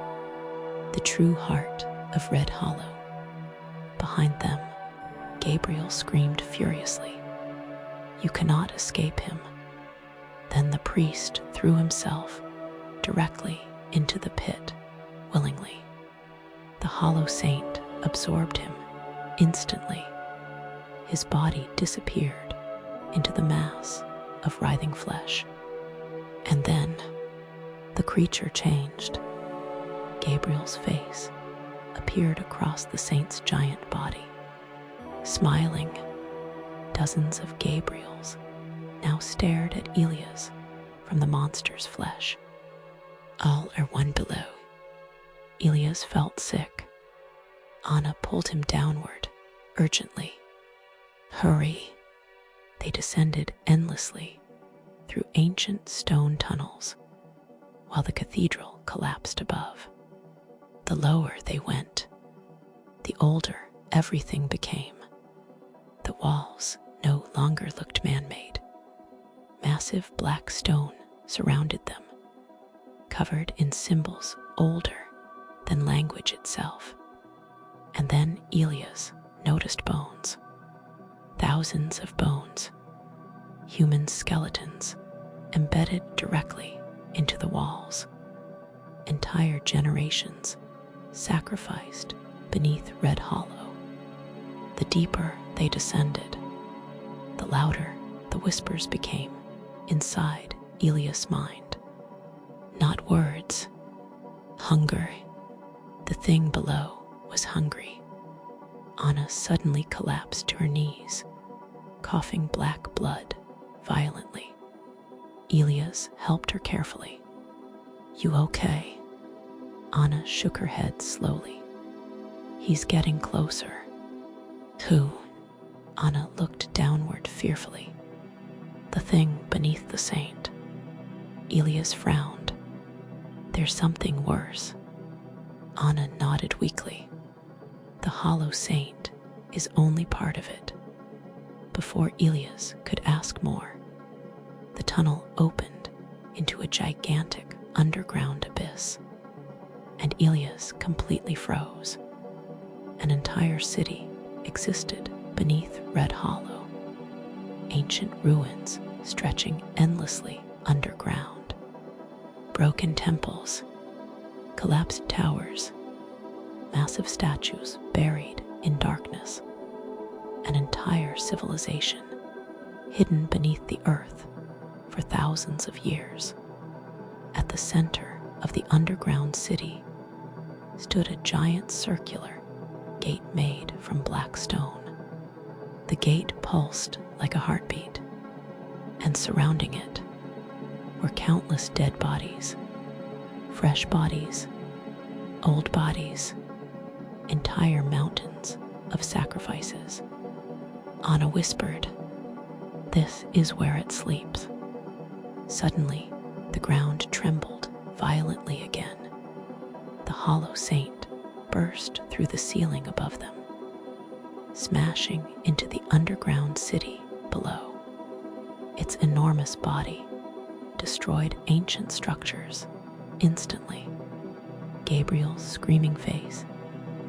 Speaker 1: the true heart of Red Hollow. Behind them, Gabriel screamed furiously, "You cannot escape him." Then the priest threw himself directly into the pit willingly. The Hollow Saint absorbed him instantly. His body disappeared into the mass of writhing flesh. And then the creature changed. Gabriel's face appeared across the saint's giant body. Smiling, dozens of Gabriels now stared at Elias from the monster's flesh. All are one below. Elias felt sick. Anna pulled him downward, urgently. Hurry! They descended endlessly through ancient stone tunnels, while the cathedral collapsed above. The lower they went, the older everything became. The walls no longer looked man-made. Massive black stone surrounded them, covered in symbols older than language itself. And then Elias noticed bones. Thousands of bones, human skeletons embedded directly into the walls. Entire generations sacrificed beneath Red Hollow. The deeper they descended, the louder the whispers became inside Elias' mind. Not words, hunger. The thing below was hungry. Anna suddenly collapsed to her knees, coughing black blood violently. Elias helped her carefully. You okay? Anna shook her head slowly. He's getting closer. Who? Anna looked downward fearfully. The thing beneath the saint. Elias frowned. There's something worse. Anna nodded weakly. The Hollow Saint is only part of it. Before Elias could ask more, the tunnel opened into a gigantic underground abyss, and Elias completely froze. An entire city existed beneath Red Hollow, ancient ruins stretching endlessly underground, broken temples, collapsed towers, massive statues buried in darkness, an entire civilization hidden beneath the earth for thousands of years. At the center of the underground city stood a giant circular gate made from black stone. The gate pulsed like a heartbeat, and surrounding it were countless dead bodies, fresh bodies, old bodies, entire mountains of sacrifices. Anna whispered, "This is where it sleeps." Suddenly, the ground trembled violently again. The Hollow Saint burst through the ceiling above them, smashing into the underground city below. Its enormous body destroyed ancient structures instantly. Gabriel's screaming face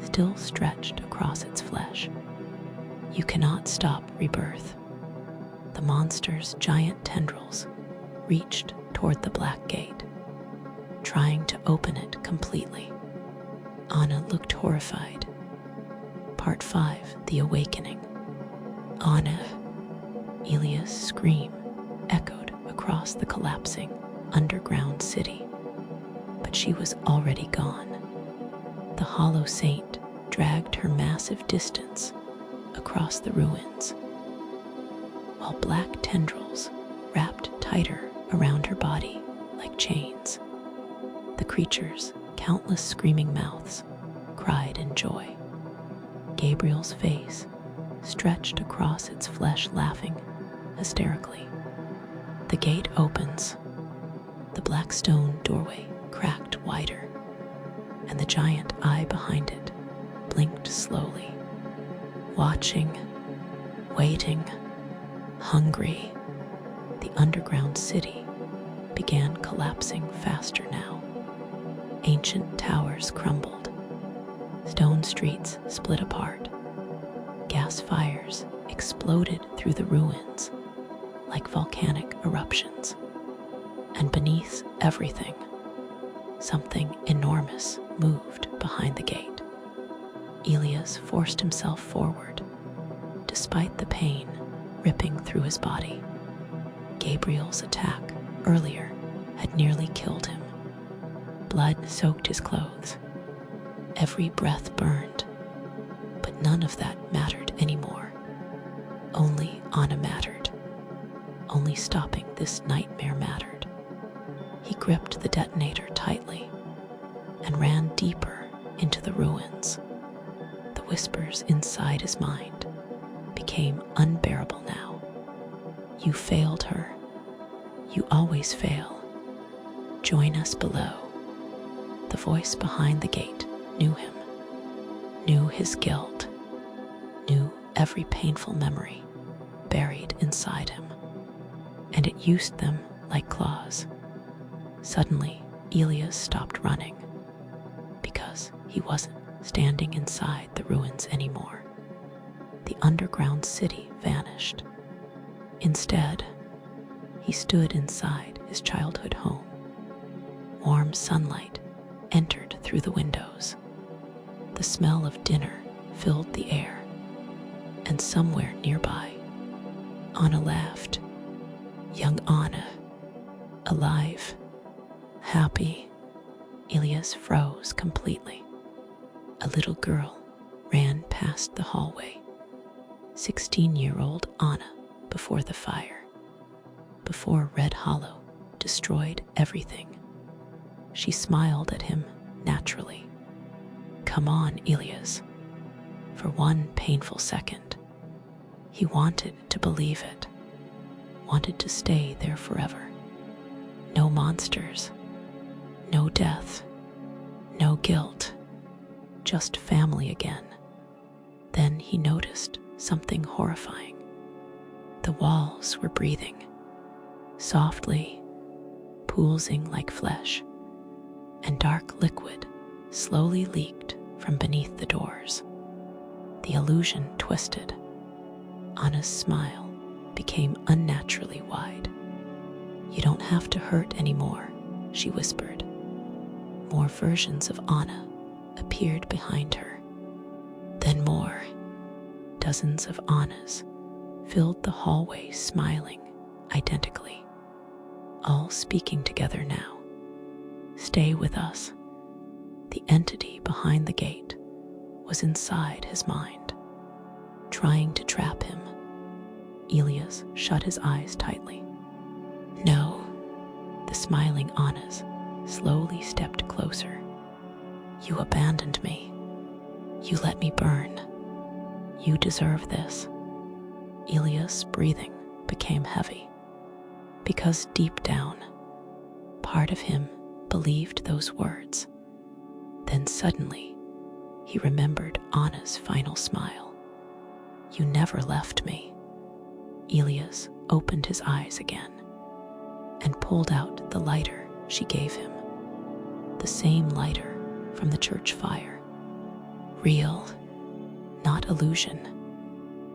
Speaker 1: still stretched across its flesh. You cannot stop rebirth. The monster's giant tendrils reached toward the black gate, trying to open it completely. Anna looked horrified. Part 5, The Awakening. Anna. Elias' scream echoed across the collapsing underground city. But she was already gone. The hollow saint dragged her massive distance across the ruins, while black tendrils wrapped tighter around her body like chains. The creature's countless screaming mouths cried in joy. Gabriel's face stretched across its flesh, laughing hysterically. The gate opens. The black stone doorway cracked wider, and the giant eye behind it blinked slowly. Watching, waiting, hungry, the underground city began collapsing faster now. Ancient towers crumbled. Stone streets split apart. Gas fires exploded through the ruins like volcanic eruptions. And beneath everything, something enormous moved behind the gate. Elias forced himself forward, despite the pain ripping through his body. Gabriel's attack earlier had nearly killed him. Blood soaked his clothes. Every breath burned, but none of that mattered anymore. Only Anna mattered. Only stopping this nightmare mattered. He gripped the detonator tightly and ran deeper into the ruins. The whispers inside his mind became unbearable now. You failed her. You always fail. Join us below. The voice behind the gate knew him, knew his guilt, knew every painful memory buried inside him, and it used them like claws. Suddenly, Elias stopped running, because he wasn't standing inside the ruins anymore. The underground city vanished. Instead, he stood inside his childhood home. Warm sunlight entered through the windows. The smell of dinner filled the air, and somewhere nearby, Anna laughed. Young Anna, alive, happy. Elias froze completely. A little girl ran past the hallway. 16-year-old Anna before the fire, before Red Hollow destroyed everything. She smiled at him naturally. Come on, Elias. For one painful second, he wanted to believe it, wanted to stay there forever. No monsters, no death, no guilt, just family again. Then he noticed something horrifying. The walls were breathing, softly, poolsing like flesh, and dark liquid slowly leaked from beneath the doors. The illusion twisted. Anna's smile became unnaturally wide. You don't have to hurt anymore, she whispered. More versions of Anna appeared behind her. Then more. Dozens of Annas filled the hallway, smiling identically, all speaking together now. Stay with us. The entity behind the gate was inside his mind, trying to trap him. Elias shut his eyes tightly. No, the smiling Annas slowly stepped closer. You abandoned me. You let me burn. You deserve this. Elias' breathing became heavy, because deep down, part of him believed those words. Then suddenly, he remembered Anna's final smile. You never left me. Elias opened his eyes again and pulled out the lighter she gave him. The same lighter from the church fire. Real, not illusion.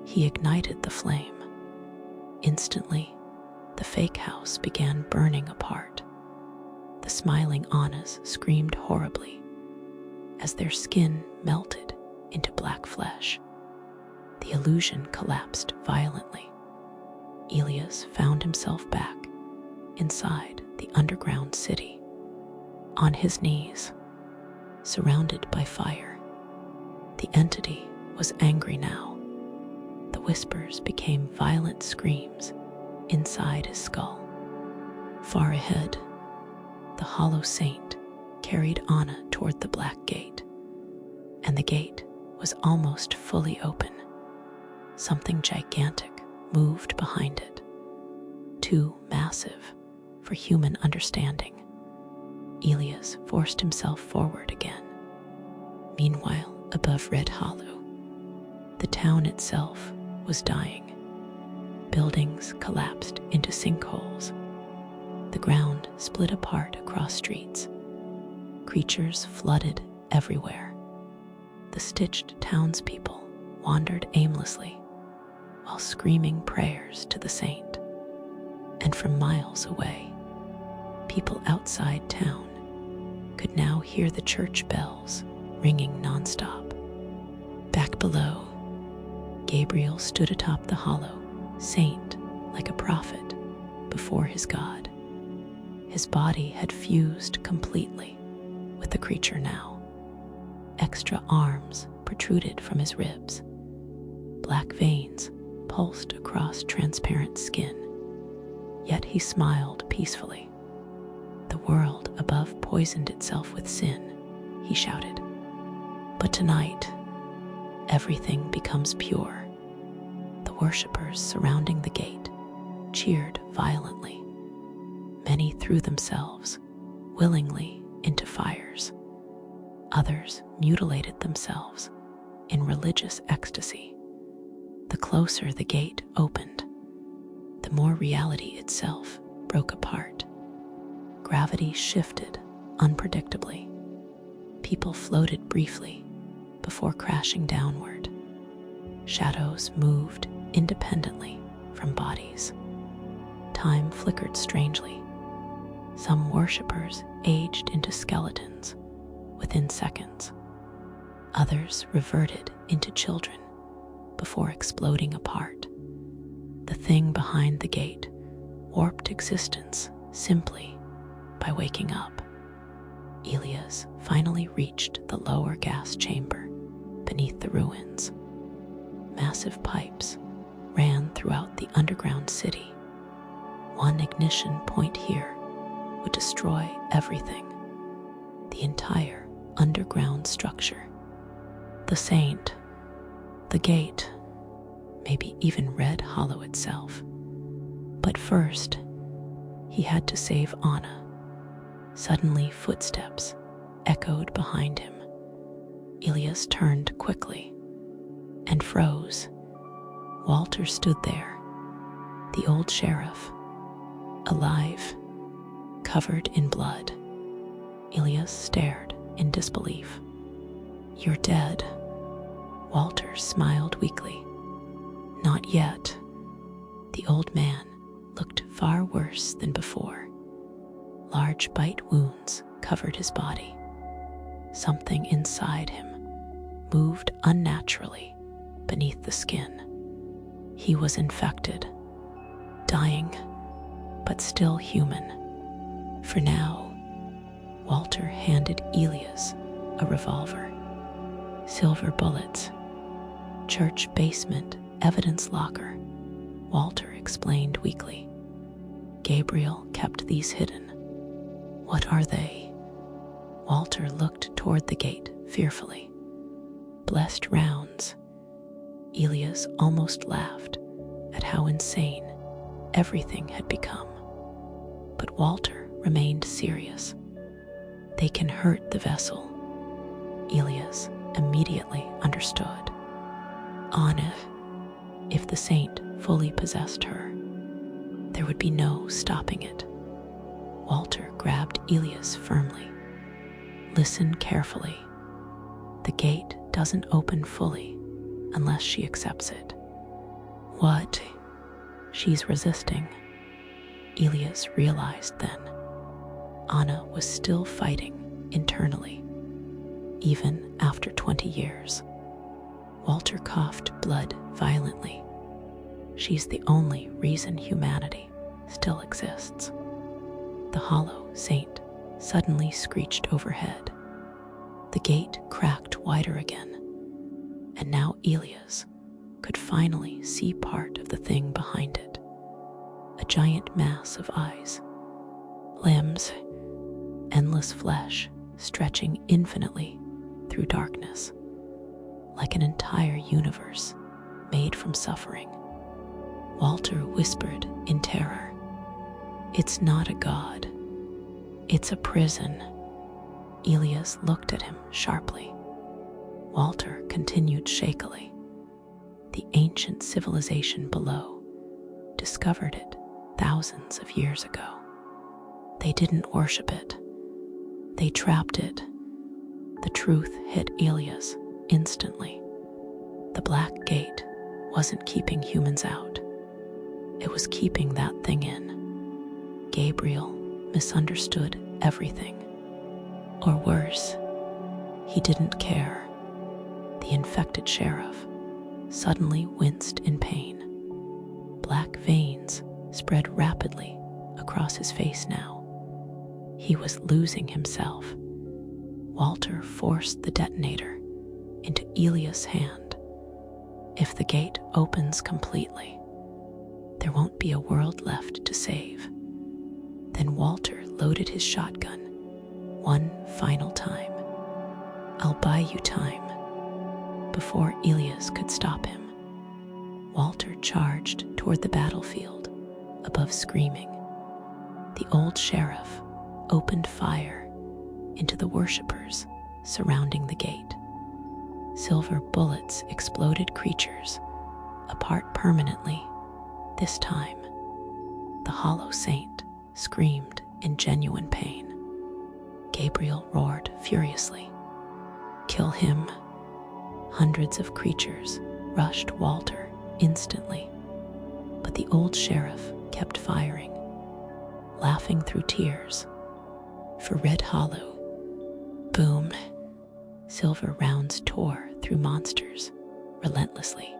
Speaker 1: He ignited the flame. Instantly, the fake house began burning apart. The smiling Annas screamed horribly as their skin melted into black flesh. The illusion collapsed violently. Elias found himself back inside the underground city. On his knees, surrounded by fire, the entity was angry now. The whispers became violent screams inside his skull. Far ahead, the hollow saint carried Anna toward the black gate, and the gate was almost fully open. Something gigantic moved behind it, too massive for human understanding. Elias forced himself forward again. Meanwhile, above Red Hollow, the town itself was dying. Buildings collapsed into sinkholes. The ground split apart across streets. Creatures flooded everywhere. The stitched townspeople wandered aimlessly while screaming prayers to the saint. And from miles away, people outside town could now hear the church bells ringing nonstop. Back below, Gabriel stood atop the hollow, saint like a prophet before his God. His body had fused completely with the creature now. Extra arms protruded from his ribs. Black veins pulsed across transparent skin. Yet he smiled peacefully. The world above poisoned itself with sin, he shouted. But tonight, everything becomes pure. The worshippers surrounding the gate cheered violently. Many threw themselves willingly into fires. Others mutilated themselves in religious ecstasy. The closer the gate opened, the more reality itself broke apart. Gravity shifted unpredictably. People floated briefly before crashing downward. Shadows moved independently from bodies. Time flickered strangely. Some worshippers aged into skeletons within seconds. Others reverted into children before exploding apart. The thing behind the gate warped existence simply by waking up. Elias finally reached the lower gas chamber beneath the ruins. Massive pipes ran throughout the underground city. One ignition point here would destroy everything, the entire underground structure. The saint, the gate, maybe even Red Hollow itself. But first, he had to save Anna. Suddenly, footsteps echoed behind him. Elias turned quickly and froze. Walter stood there, the old sheriff, alive, covered in blood. Elias stared in disbelief. "You're dead." Walter smiled weakly. "Not yet." The old man looked far worse than before. Large bite wounds covered his body. Something inside him moved unnaturally beneath the skin. He was infected, dying, but still human. For now, Walter handed Elias a revolver. Silver bullets. Church basement evidence locker, Walter explained weakly. Gabriel kept these hidden. What are they? Walter looked toward the gate fearfully. Blessed rounds. Elias almost laughed at how insane everything had become. But Walter remained serious. They can hurt the vessel. Elias immediately understood. Anna, if the saint fully possessed her, there would be no stopping it. Walter grabbed Elias firmly. Listen carefully. The gate doesn't open fully unless she accepts it. What? She's resisting. Elias realized then. Anna was still fighting internally, even after 20 years. Walter coughed blood violently. She's the only reason humanity still exists. The hollow saint suddenly screeched overhead. The gate cracked wider again, and now Elias could finally see part of the thing behind it. A giant mass of eyes, limbs, endless flesh stretching infinitely through darkness, like an entire universe made from suffering. Walter whispered in terror, "It's not a god. It's a prison." Elias looked at him sharply. Walter continued shakily. The ancient civilization below discovered it thousands of years ago. They didn't worship it. They trapped it. The truth hit Elias instantly. The black gate wasn't keeping humans out. It was keeping that thing in. Gabriel misunderstood everything. Or worse, he didn't care. The infected sheriff suddenly winced in pain. Black veins spread rapidly across his face now. He was losing himself. Walter forced the detonator into Elias' hand. If the gate opens completely, there won't be a world left to save. Then Walter loaded his shotgun one final time. "I'll buy you time." Before Elias could stop him, Walter charged toward the battlefield above screaming. The old sheriff opened fire into the worshippers surrounding the gate. Silver bullets exploded creatures apart permanently. This time, the hollow saint screamed in genuine pain. Gabriel roared furiously, "Kill him!" Hundreds of creatures rushed Walter instantly, but the old sheriff kept firing, laughing through tears. For Red Hollow, boom, silver rounds tore through monsters relentlessly.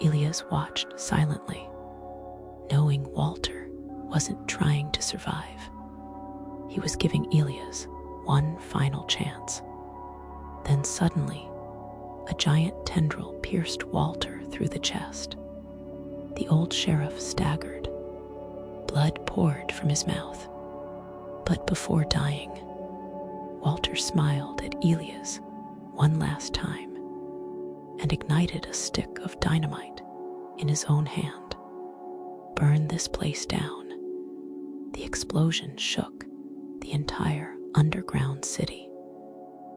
Speaker 1: Elias watched silently, knowing Walter wasn't trying to survive. He was giving Elias one final chance. Then suddenly, a giant tendril pierced Walter through the chest. The old sheriff staggered. Blood poured from his mouth. But before dying, Walter smiled at Elias one last time and ignited a stick of dynamite in his own hand. "Burn this place down." The explosion shook the entire underground city.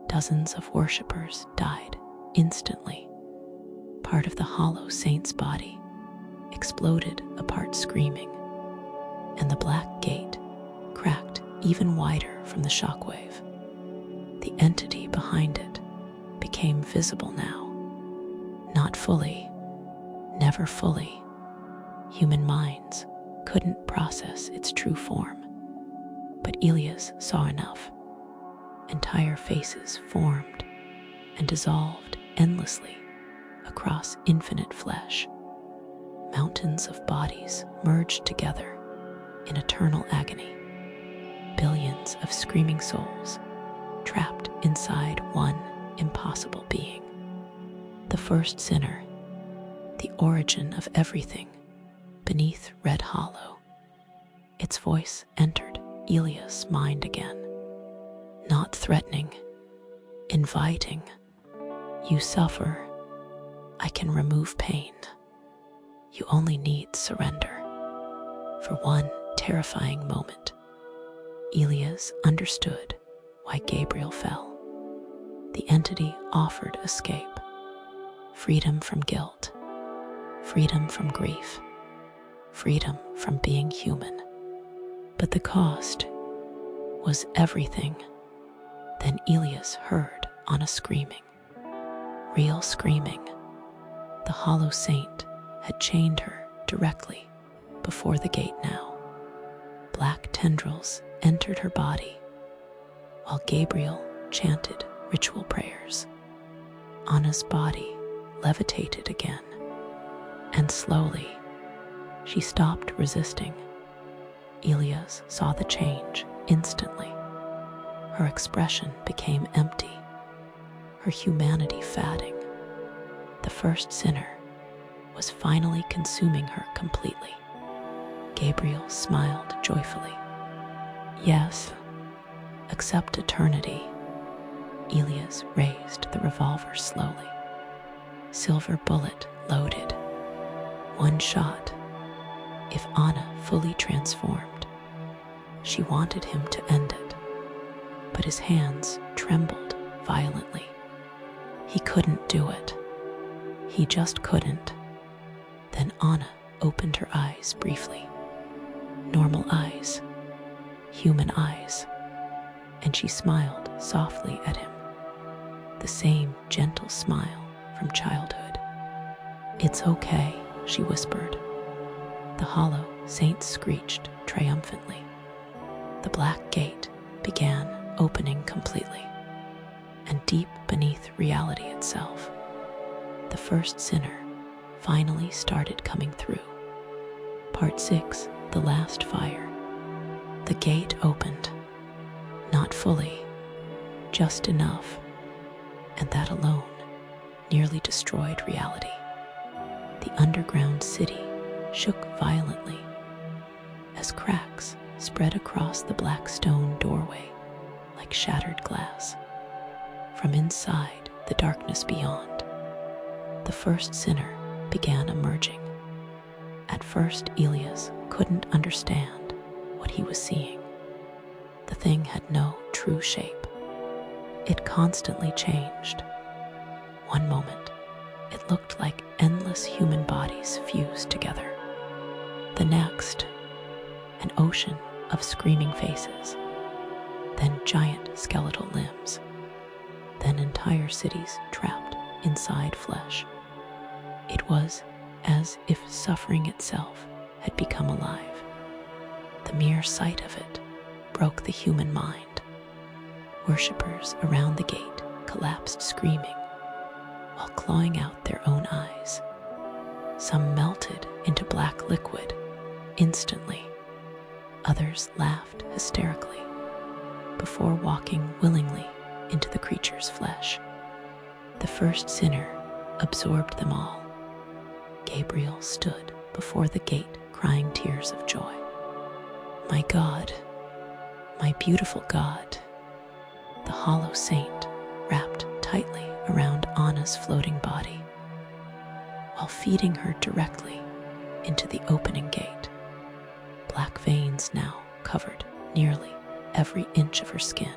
Speaker 1: Dozens of worshippers died instantly. Part of the hollow saint's body exploded apart screaming, and the black gate cracked even wider from the shockwave. The entity behind it became visible now. Not fully, never fully. Human minds couldn't process its true form. But Elias saw enough. Entire faces formed and dissolved endlessly across infinite flesh. Mountains of bodies merged together in eternal agony. Billions of screaming souls trapped inside one impossible being. The first sinner, the origin of everything beneath Red Hollow. Its voice entered Elias' mind again. Not threatening, inviting. "You suffer. I can remove pain. You only need surrender." For one terrifying moment, Elias understood why Gabriel fell. The entity offered escape, freedom from guilt, freedom from grief, freedom from being human. But the cost was everything. Then Elias heard on a screaming, real screaming. The hollow saint had chained her directly before the gate now. Black tendrils entered her body, while Gabriel chanted ritual prayers. Anna's body levitated again, and slowly she stopped resisting. Elias saw the change instantly. Her expression became empty, her humanity fading. The first sinner was finally consuming her completely. Gabriel smiled joyfully. Yes, accept eternity. Elias raised the revolver slowly. Silver bullet loaded. One shot. If Anna fully transformed, she wanted him to end it, but his hands trembled violently. He couldn't do it. He just couldn't. Then Anna opened her eyes briefly. Normal eyes, human eyes, and she smiled softly at him. The same gentle smile from childhood. It's okay, she whispered. The hollow saint screeched triumphantly. The black gate began opening completely, and deep beneath reality itself, the first sinner finally started coming through. Part 6, The Last Fire. The gate opened, not fully, just enough, and that alone nearly destroyed reality. The underground city shook violently as cracks spread across the black stone doorway like shattered glass. From inside the darkness beyond, the first sinner began emerging. At first, Elias couldn't understand what he was seeing. The thing had no true shape. It constantly changed. One moment, it looked like endless human bodies fused together. The next, an ocean of screaming faces. Then giant skeletal limbs. Then entire cities trapped inside flesh. It was as if suffering itself had become alive. The mere sight of it broke the human mind. Worshippers around the gate collapsed screaming, while clawing out their own eyes. Some melted into black liquid instantly. Others laughed hysterically before walking willingly into the creature's flesh. The first sinner absorbed them all. Gabriel stood before the gate crying tears of joy. My God, my beautiful God. The hollow saint wrapped tightly around Anna's floating body, while feeding her directly into the opening gate. Black veins now covered nearly every inch of her skin.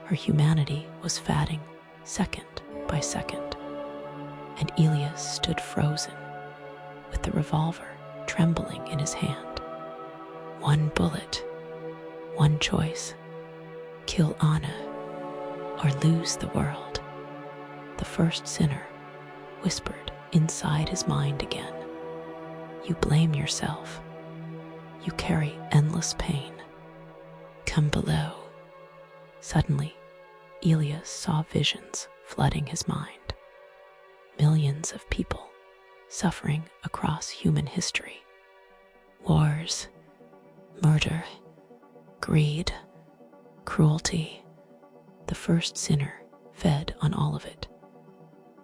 Speaker 1: Her humanity was fading second by second, and Elias stood frozen, with the revolver trembling in his hand. One bullet, one choice: kill Anna or lose the world. The first sinner whispered inside his mind again. You blame yourself. You carry endless pain. Come below. Suddenly, Elias saw visions flooding his mind. Millions of people suffering across human history. Wars, murder, greed, cruelty. The first sinner fed on all of it.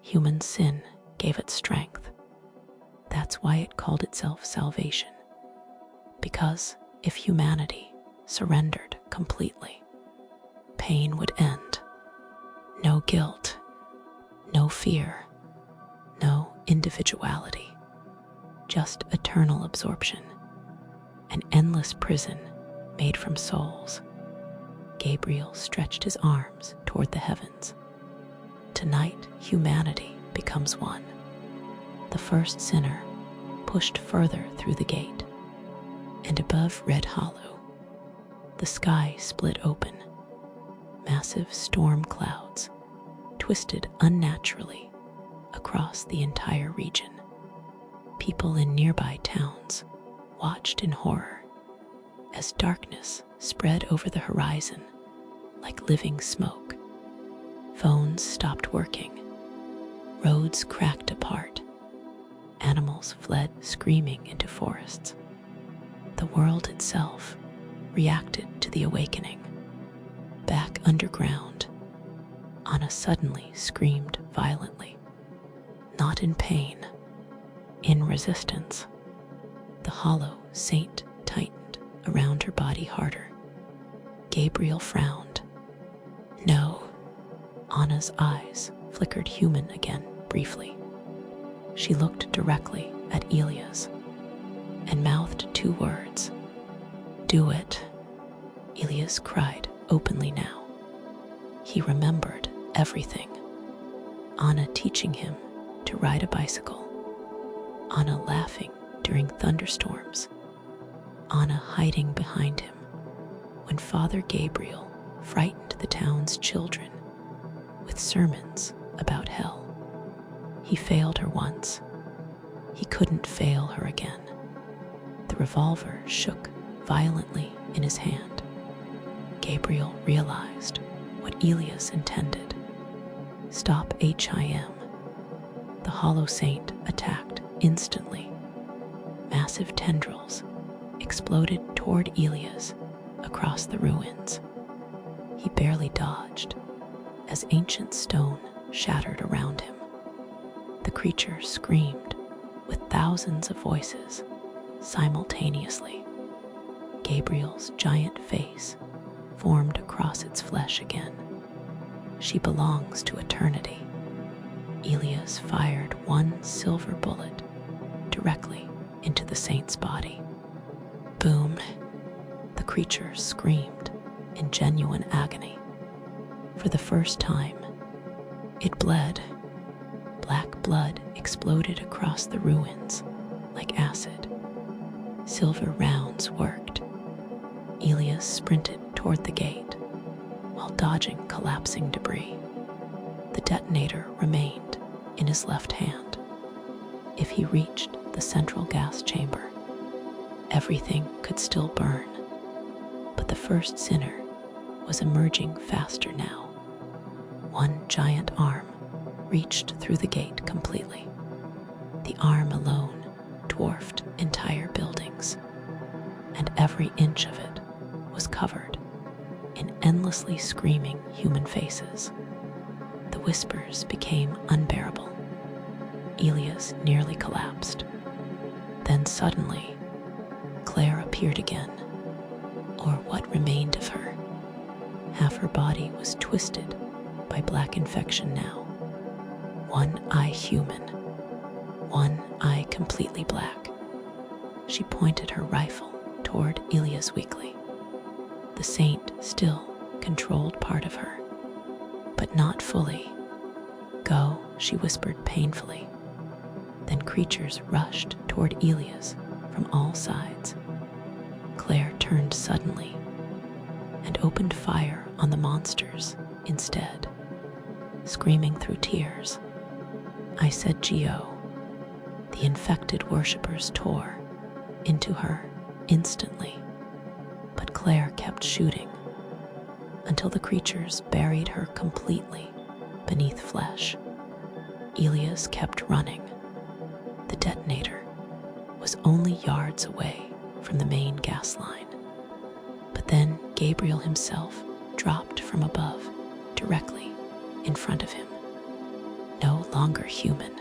Speaker 1: Human sin gave it strength. That's why it called itself salvation. Because if humanity surrendered completely, pain would end. No guilt, no fear, no individuality, just eternal absorption, an endless prison made from souls. Gabriel stretched his arms toward the heavens. Tonight, humanity becomes one. The first sinner pushed further through the gate, and above Red Hollow, the sky split open. Massive storm clouds twisted unnaturally across the entire region. People in nearby towns watched in horror as darkness spread over the horizon like living smoke. Phones stopped working. Roads cracked apart. Animals fled screaming into forests. The world itself reacted to the awakening. Back underground, Anna suddenly screamed violently. Not in pain, in resistance. The hollow saint tightened around her body harder. Gabriel frowned. No. Anna's eyes flickered human again briefly. She looked directly at Elias and mouthed 2 words. Do it, Elias cried openly now. He remembered everything. Anna teaching him to ride a bicycle. Anna laughing during thunderstorms. Anna hiding behind him when Father Gabriel frightened the town's children with sermons about hell. He failed her once. He couldn't fail her again. The revolver shook violently in his hand. Gabriel realized what Elias intended. Stop HIM. The hollow saint attacked instantly. Massive tendrils exploded toward Elias across the ruins. He barely dodged as ancient stone shattered around him. The creature screamed with thousands of voices simultaneously. Gabriel's giant face formed across its flesh again. She belongs to eternity. Elias fired 1 silver bullet directly into the saint's body. Boom! The creature screamed in genuine agony. For the first time, it bled. Black blood exploded across the ruins like acid. Silver rounds worked. Elias sprinted toward the gate while dodging collapsing debris. The detonator remained in his left hand. If he reached the central gas chamber, everything could still burn. But the first sinner was emerging faster now. 1 giant arm reached through the gate completely. The arm alone dwarfed entire buildings, and every inch of it was covered in endlessly screaming human faces. The whispers became unbearable. Elias nearly collapsed. Then suddenly, Claire appeared again, or what remained of her. Half her body was twisted by black infection now. 1 eye human, 1 eye completely black. She pointed her rifle toward Elias weakly. The saint still controlled part of her, but not fully. Go, she whispered painfully. Then creatures rushed toward Elias from all sides. Claire turned suddenly and opened fire on the monsters instead, screaming through tears. I said Geo. The infected worshippers tore into her instantly, but Claire kept shooting until the creatures buried her completely beneath flesh. Elias kept running. The detonator was only yards away from the main gas line. But then Gabriel himself dropped from above, directly in front of him. No longer human.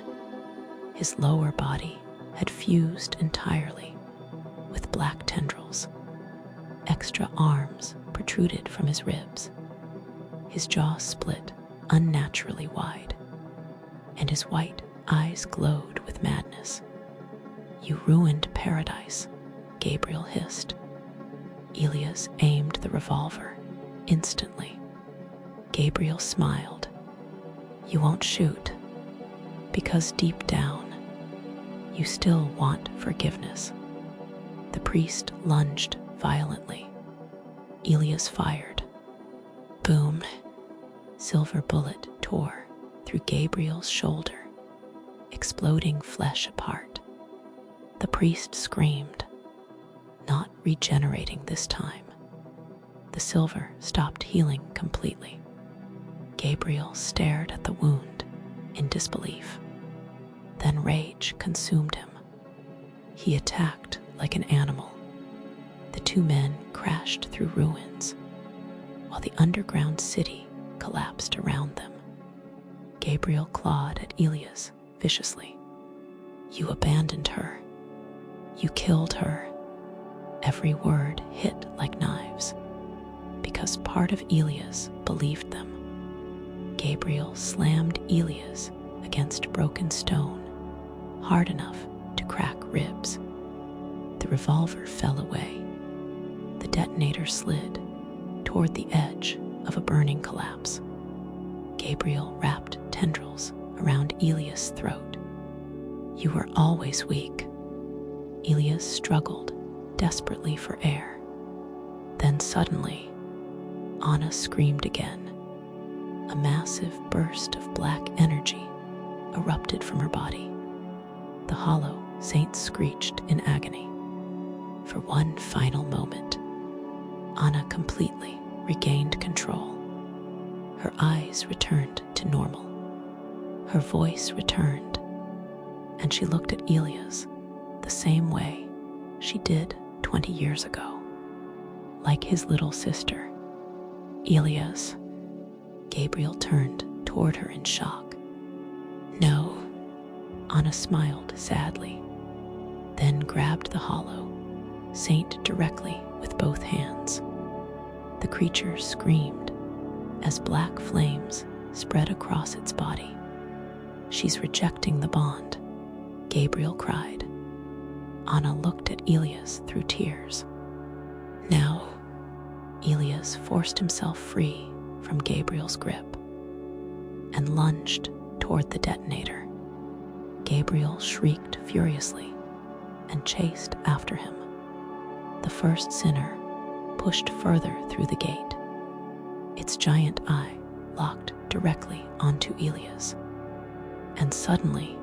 Speaker 1: His lower body had fused entirely with black tendrils. Extra arms protruded from his ribs. His jaw split unnaturally wide, and his white eyes glowed with madness. You ruined paradise, Gabriel hissed. Elias aimed the revolver instantly. Gabriel smiled. You won't shoot, because deep down, you still want forgiveness. The priest lunged violently. Elias fired. Boom. Silver bullet tore through Gabriel's shoulder, exploding flesh apart. The priest screamed, not regenerating this time. The silver stopped healing completely. Gabriel stared at the wound in disbelief. Then rage consumed him. He attacked like an animal, The two men crashed through ruins, while the underground city collapsed around them. Gabriel clawed at Elias viciously. "You abandoned her. You killed her." Every word hit like knives, because part of Elias believed them. Gabriel slammed Elias against broken stone, hard enough to crack ribs. The revolver fell away. The detonator slid toward the edge of a burning collapse. Gabriel wrapped tendrils around Elias' throat. "You were always weak." Elias struggled desperately for air. Then suddenly, Anna screamed again. A massive burst of black energy erupted from her body. The hollow saint screeched in agony. For one final moment, Anna completely regained control. Her eyes returned to normal. Her voice returned, and she looked at Elias the same way she did 20 years ago, like his little sister. "Elias." Gabriel turned toward her in shock. "No." Anna smiled sadly, then grabbed the hollow saint directly with both hands. The creature screamed as black flames spread across its body. "She's rejecting the bond," Gabriel cried. Anna looked at Elias through tears. "Now." Elias forced himself free from Gabriel's grip and lunged toward the detonator. Gabriel shrieked furiously and chased after him. The first sinner pushed further through the gate. Its giant eye locked directly onto Elias. And suddenly,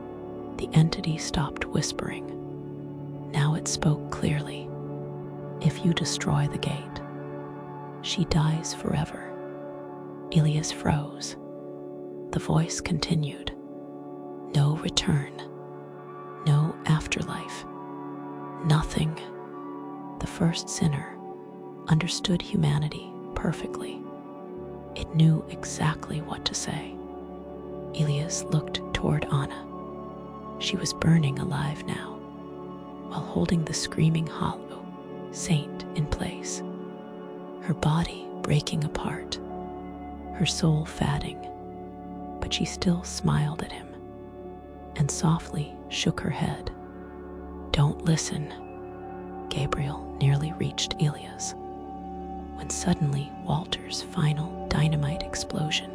Speaker 1: the entity stopped whispering. Now it spoke clearly. "If you destroy the gate, she dies forever." Elias froze. The voice continued. "No return. No afterlife. Nothing." The first sinner understood humanity perfectly. It knew exactly what to say. Elias looked toward Anna. She was burning alive now, while holding the screaming hollow saint in place. Her body breaking apart, her soul fading, but she still smiled at him and softly shook her head. "Don't listen." Gabriel nearly reached Elias, when suddenly Walter's final dynamite explosion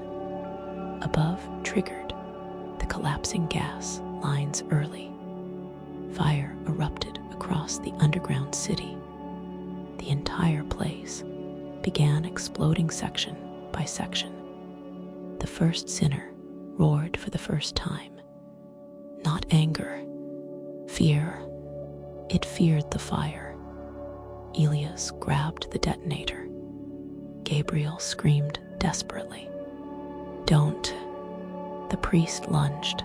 Speaker 1: above triggered the collapsing gas lines early. Fire erupted across the underground city. The entire place began exploding section by section. The first sinner roared for the first time. Not anger, fear. It feared the fire. Elias grabbed the detonator. Gabriel screamed desperately. "Don't." The priest lunged,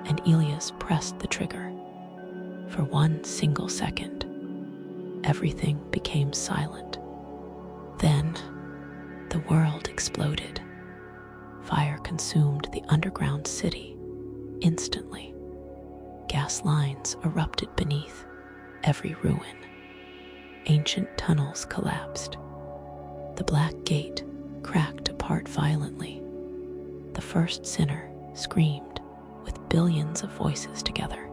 Speaker 1: and Elias pressed the trigger. For one single second, everything became silent. Then, the world exploded. Fire consumed the underground city instantly. Gas lines erupted beneath every ruin. Ancient tunnels collapsed. The black gate cracked apart violently. The first sinner screamed with billions of voices together.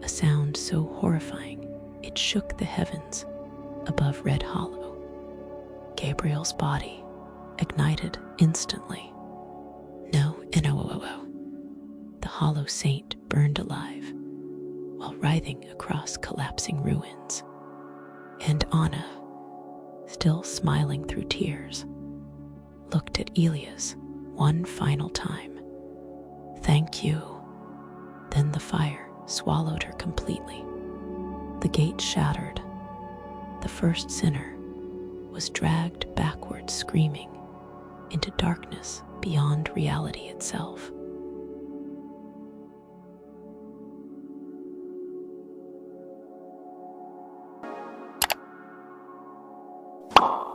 Speaker 1: A sound so horrifying it shook the heavens above Red Hollow. Gabriel's body ignited instantly. No. The hollow saint burned alive while writhing across collapsing ruins. And Anna, still smiling through tears, looked at Elias one final time. "Thank you." Then the fire swallowed her completely. The gate shattered. The first sinner was dragged backward screaming into darkness beyond reality itself.
Speaker 2: Stop!